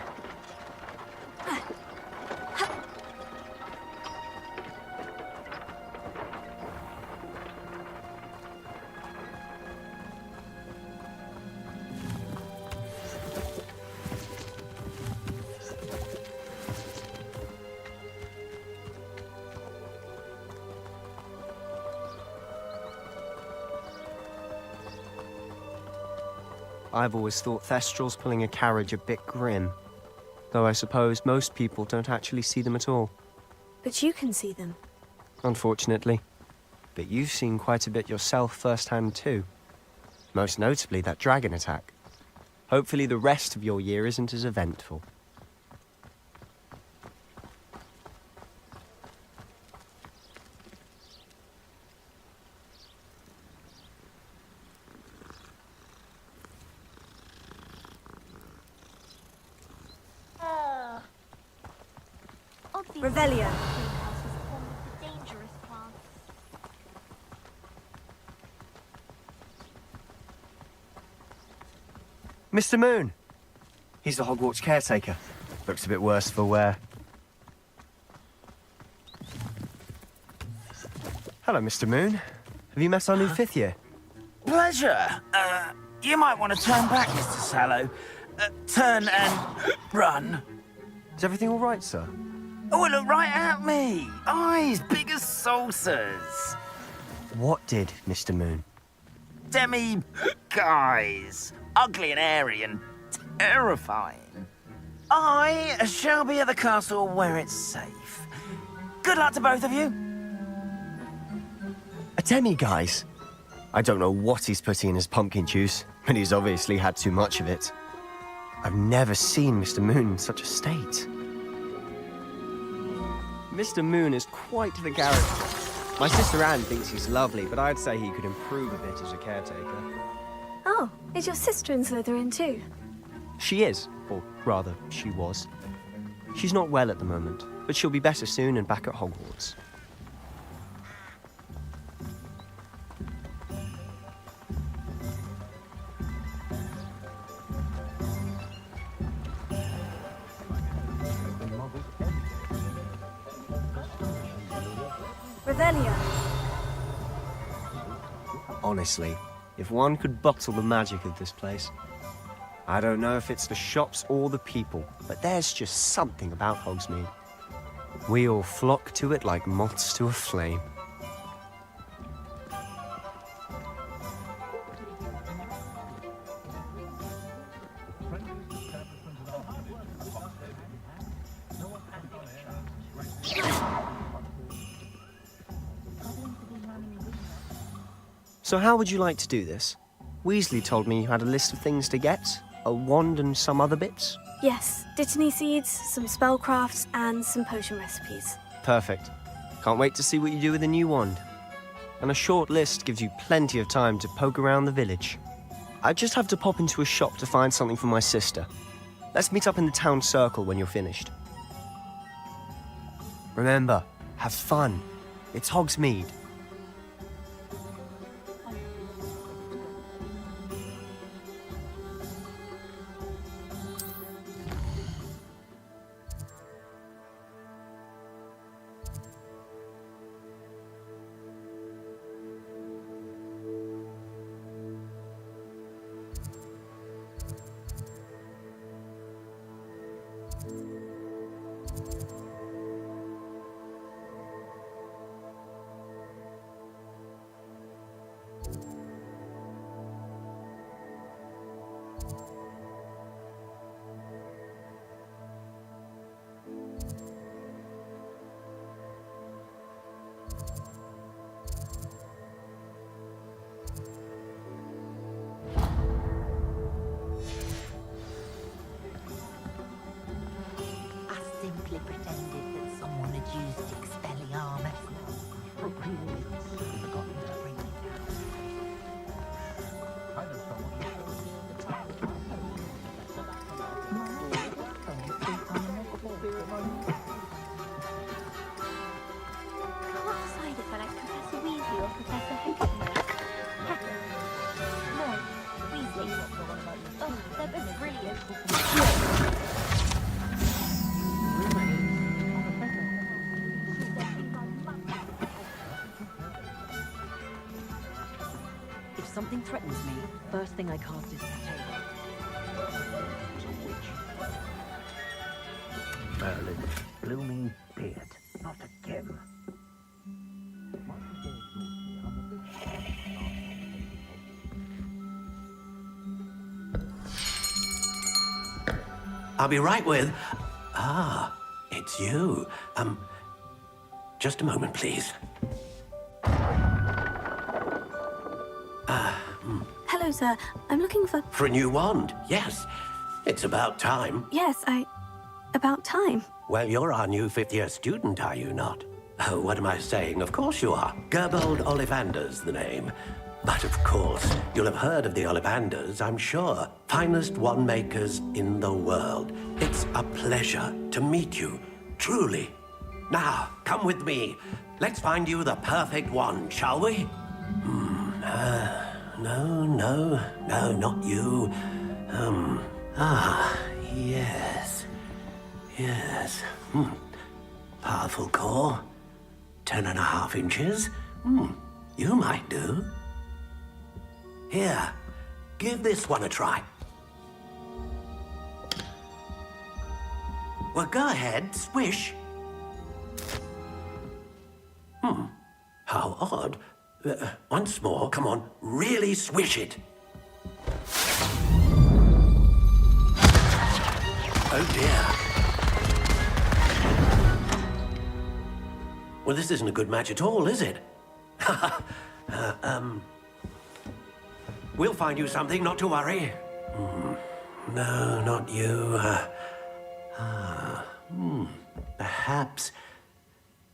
I've always thought Thestrals pulling a carriage a bit grim. Though I suppose most people don't actually see them at all. But you can see them. Unfortunately. But you've seen quite a bit yourself firsthand too. Most notably that dragon attack. Hopefully the rest of your year isn't as eventful. Revelio. Mr. Moon! He's the Hogwarts caretaker. Looks a bit worse for wear. Hello, Mr. Moon. Have you met our new fifth year? Pleasure. You might want to turn back, Mr. Sallow. Turn and run. Is everything all right, sir? Oh, look right at me. Eyes big as saucers. What did, Mr. Moon? Guys. Ugly and airy and terrifying. I shall be at the castle where it's safe. Good luck to both of you. A demi-guise? I don't know what he's putting in his pumpkin juice, but he's obviously had too much of it. I've never seen Mr. Moon in such a state. Mr. Moon is quite the character. My sister Anne thinks he's lovely, but I'd say he could improve a bit as a caretaker. Oh, is your sister in Slytherin too? She is, or rather, she was. She's not well at the moment, but she'll be better soon and back at Hogwarts. Revelio. Honestly, if one could bottle the magic of this place. I don't know if it's the shops or the people, but there's just something about Hogsmeade. We all flock to it like moths to a flame. So how would you like to do this? Weasley told me you had a list of things to get, a wand and some other bits. Yes, dittany seeds, some spellcrafts, and some potion recipes. Perfect. Can't wait to see what you do with the new wand. And a short list gives you plenty of time to poke around the village. I just have to pop into a shop to find something for my sister. Let's meet up in the town circle when you're finished. Remember, have fun. It's Hogsmeade. Simply pretended that someone had used Expelliarmus. But really, I'd forgotten to bring it Can't decide if I like Professor Weasley or Professor Hookenberg. No, Weasley. Oh, they're both brilliant. If something threatens me, first thing I cast is potato. Merlin's blooming beard, not again. I'll be right with... Ah, it's you. Just a moment, please. Hello, Hello, sir. I'm looking for... For a new wand, yes. It's about time. Yes, about time. Well, you're our new fifth-year student, are you not? Oh, what am I saying? Of course you are. Gerbold Ollivander's the name. But of course, you'll have heard of the Ollivanders, I'm sure. Finest wand makers in the world. It's a pleasure to meet you, truly. Now, come with me. Let's find you the perfect wand, shall we? No, not you. Yes. Powerful core. 10.5 inches. You might do. Here, give this one a try. Well, go ahead, swish. How odd. Once more, come on, really swish it. Oh dear. Well, this isn't a good match at all, is it? We'll find you something, not to worry. No, not you. Perhaps.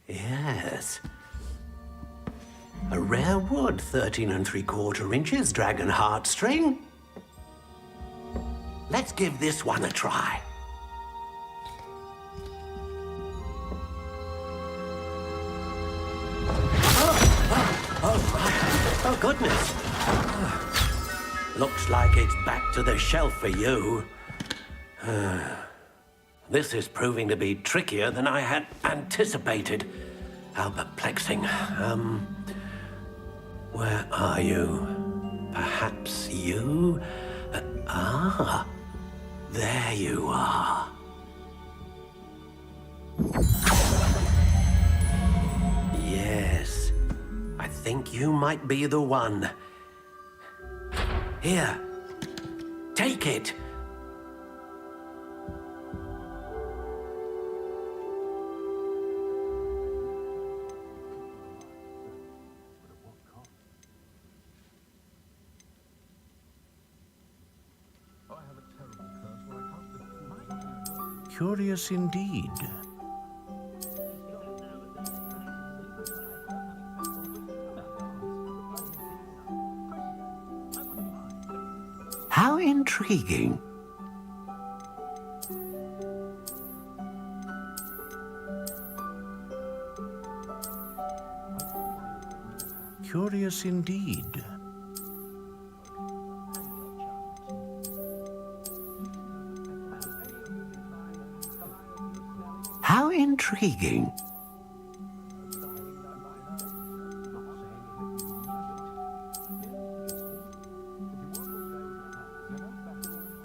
Yes. A rare wood, 13 3/4 inches, dragon heartstring. Let's give this one a try. Oh, goodness. Looks like it's back to the shelf for you. This is proving to be trickier than I had anticipated. How perplexing. Where are you? Perhaps you? There you are. Yes, I think you might be the one. Here, take it. Curious indeed. How intriguing. Curious indeed. How intriguing.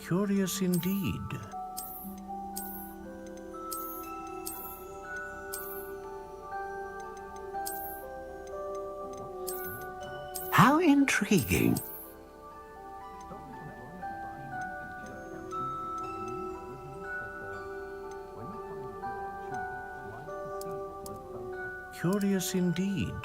Curious indeed. How intriguing. Curious indeed.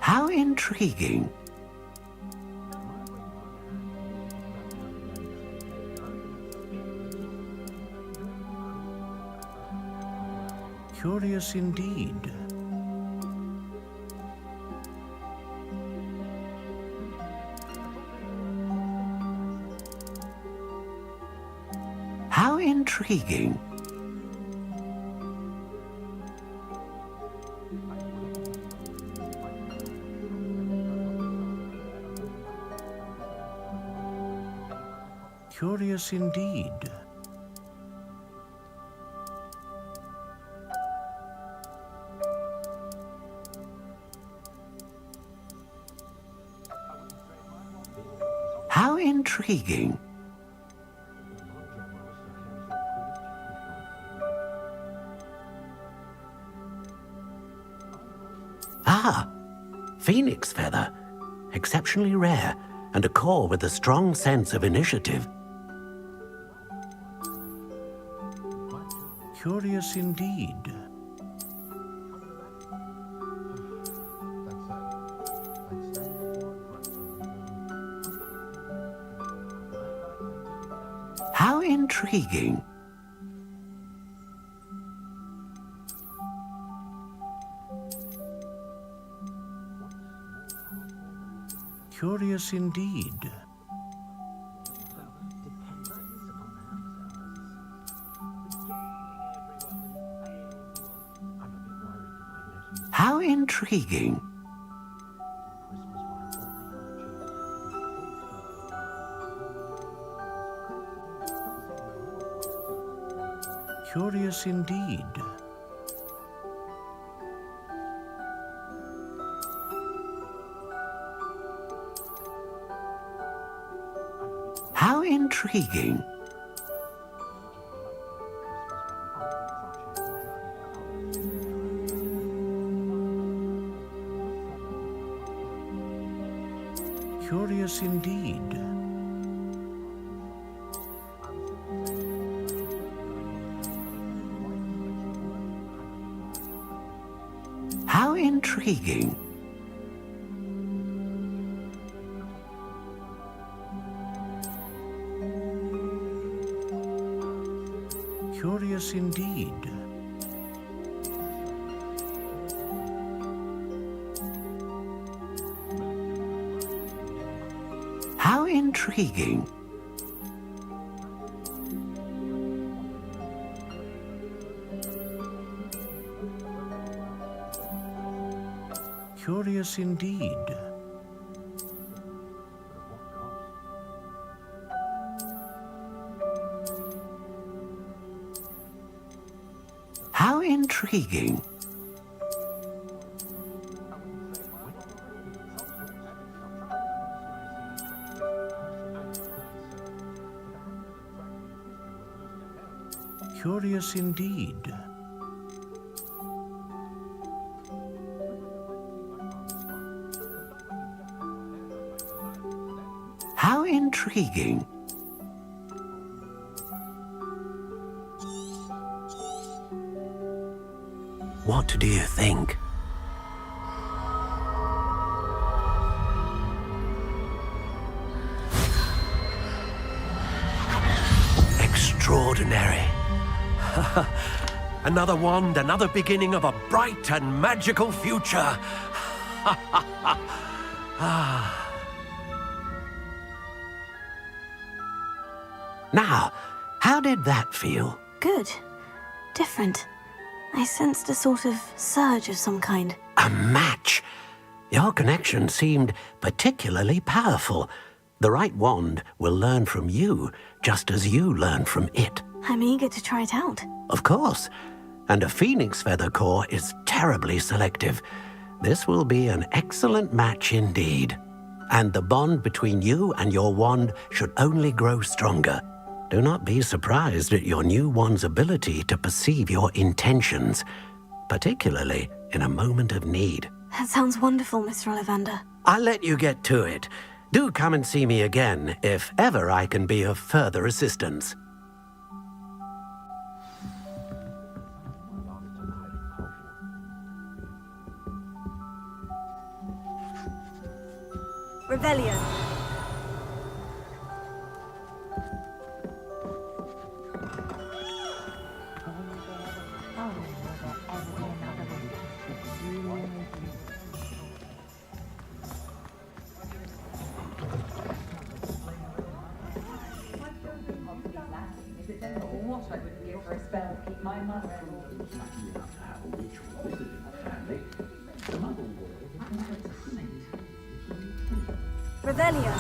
How intriguing. Curious indeed. How intriguing. Curious indeed. How intriguing. Phoenix feather. exceptionally rare, and a core with a strong sense of initiative. Curious indeed. How intriguing. Curious indeed. How intriguing. Curious indeed. How intriguing. Curious indeed. How intriguing. Curious indeed. How intriguing. Curious indeed. How intriguing. Curious indeed. How intriguing. What do you think? Extraordinary. Another wand, another beginning of a bright and magical future. Now, how did that feel? Good. Different. I sensed a sort of surge of some kind. A match. Your connection seemed particularly powerful. The right wand will learn from you, just as you learn from it. I'm eager to try it out. Of course. And a phoenix feather core is terribly selective. This will be an excellent match indeed. And the bond between you and your wand should only grow stronger. Do not be surprised at your new wand's ability to perceive your intentions, particularly in a moment of need. That sounds wonderful, Mr. Ollivander. I'll let you get to it. Do come and see me again if ever I can be of further assistance. Rebellion. What I would give for a spell to keep my mother Rebellion.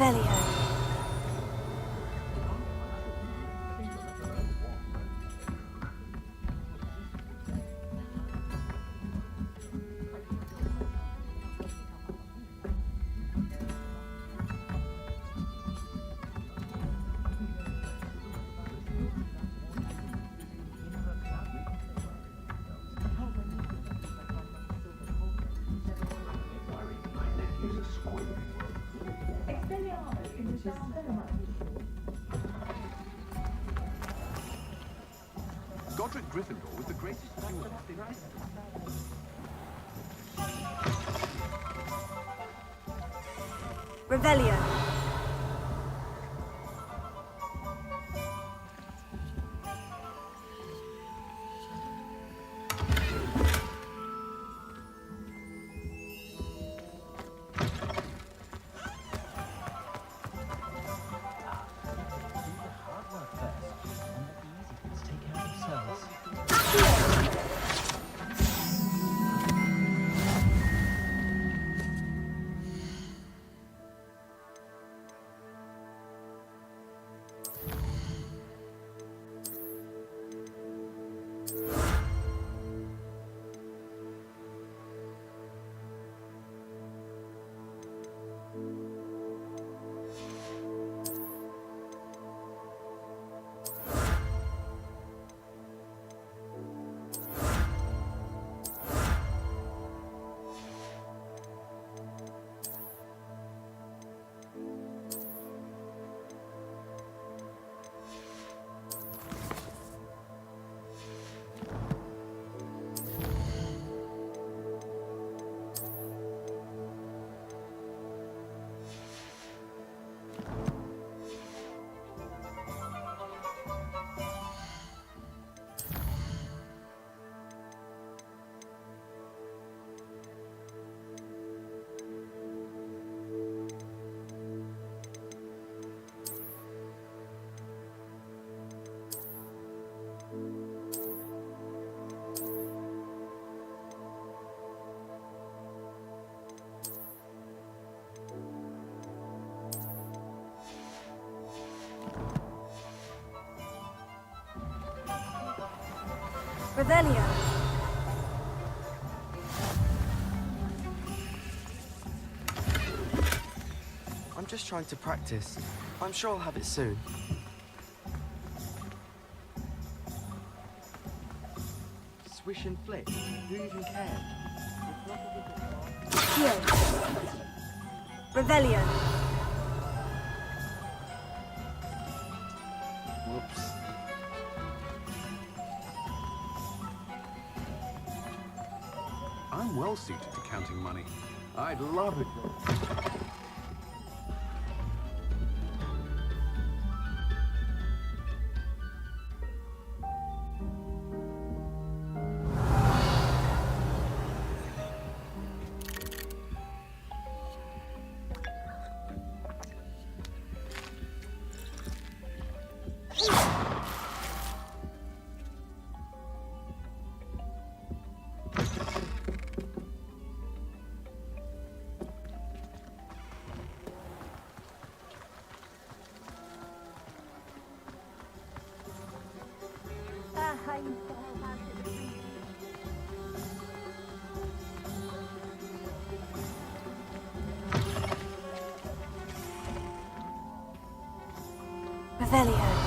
Revelio. Godric Gryffindor was the greatest duelist in history. Revelio. Revelio. I'm just trying to practice. I'm sure I'll have it soon. Swish and flick. Who even cared? Here. Revelio. Whoops. I'm well suited to counting money. I'd love it. Revelio.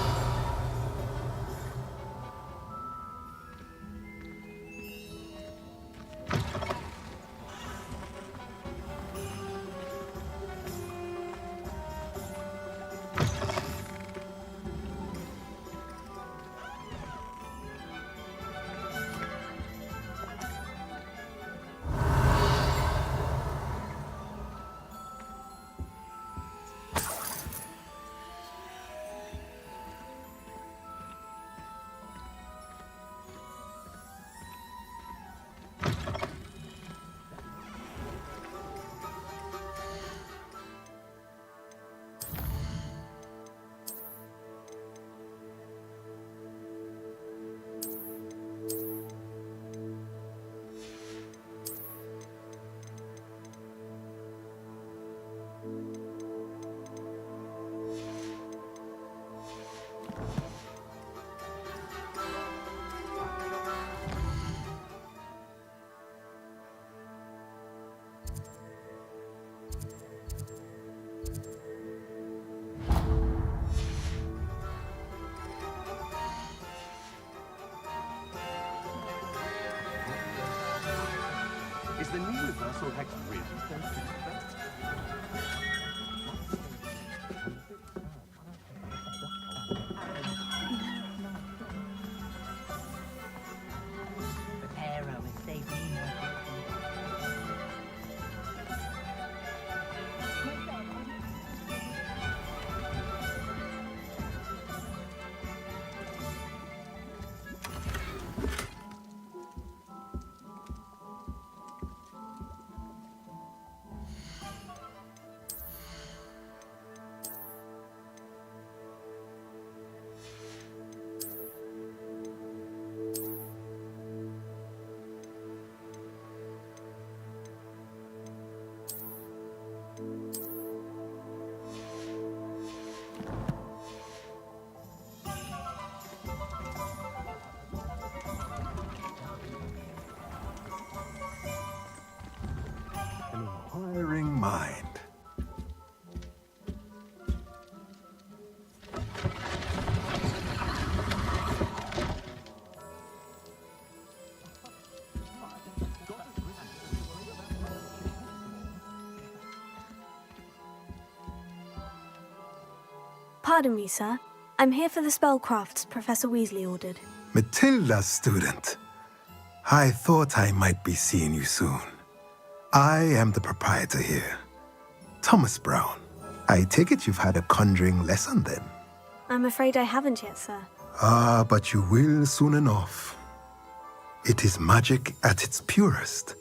castle hex grid. The Pharaoh has saved me more. An inquiring mind. Pardon me, sir. I'm here for the spellcrafts Professor Weasley ordered. Matilda's student. I thought I might be seeing you soon. I am the proprietor here, Thomas Brown. I take it you've had a conjuring lesson then? I'm afraid I haven't yet, sir. Ah, but you will soon enough. It is magic at its purest,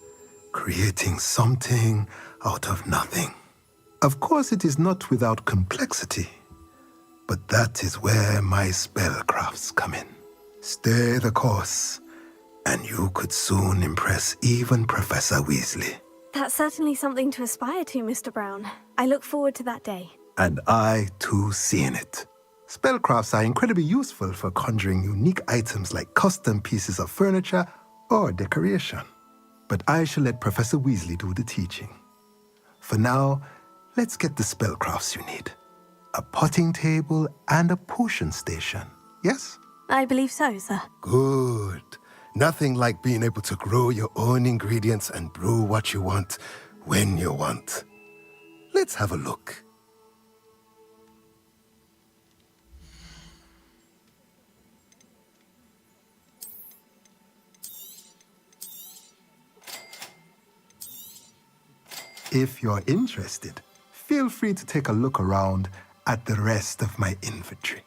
creating something out of nothing. Of course, it is not without complexity, but that is where my spellcrafts come in. Stay the course, and you could soon impress even Professor Weasley. That's certainly something to aspire to, Mr. Brown. I look forward to that day. And I, too, seeing it. Spellcrafts are incredibly useful for conjuring unique items like custom pieces of furniture or decoration. But I shall let Professor Weasley do the teaching. For now, let's get the spellcrafts you need. A potting table and a potion station, yes? I believe so, sir. Good. Nothing like being able to grow your own ingredients and brew what you want when you want. Let's have a look. If you're interested, feel free to take a look around at the rest of my inventory.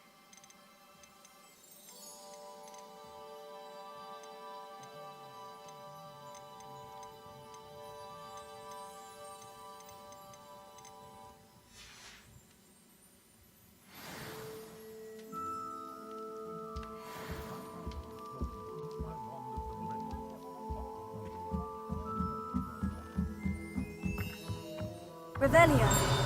Revelio.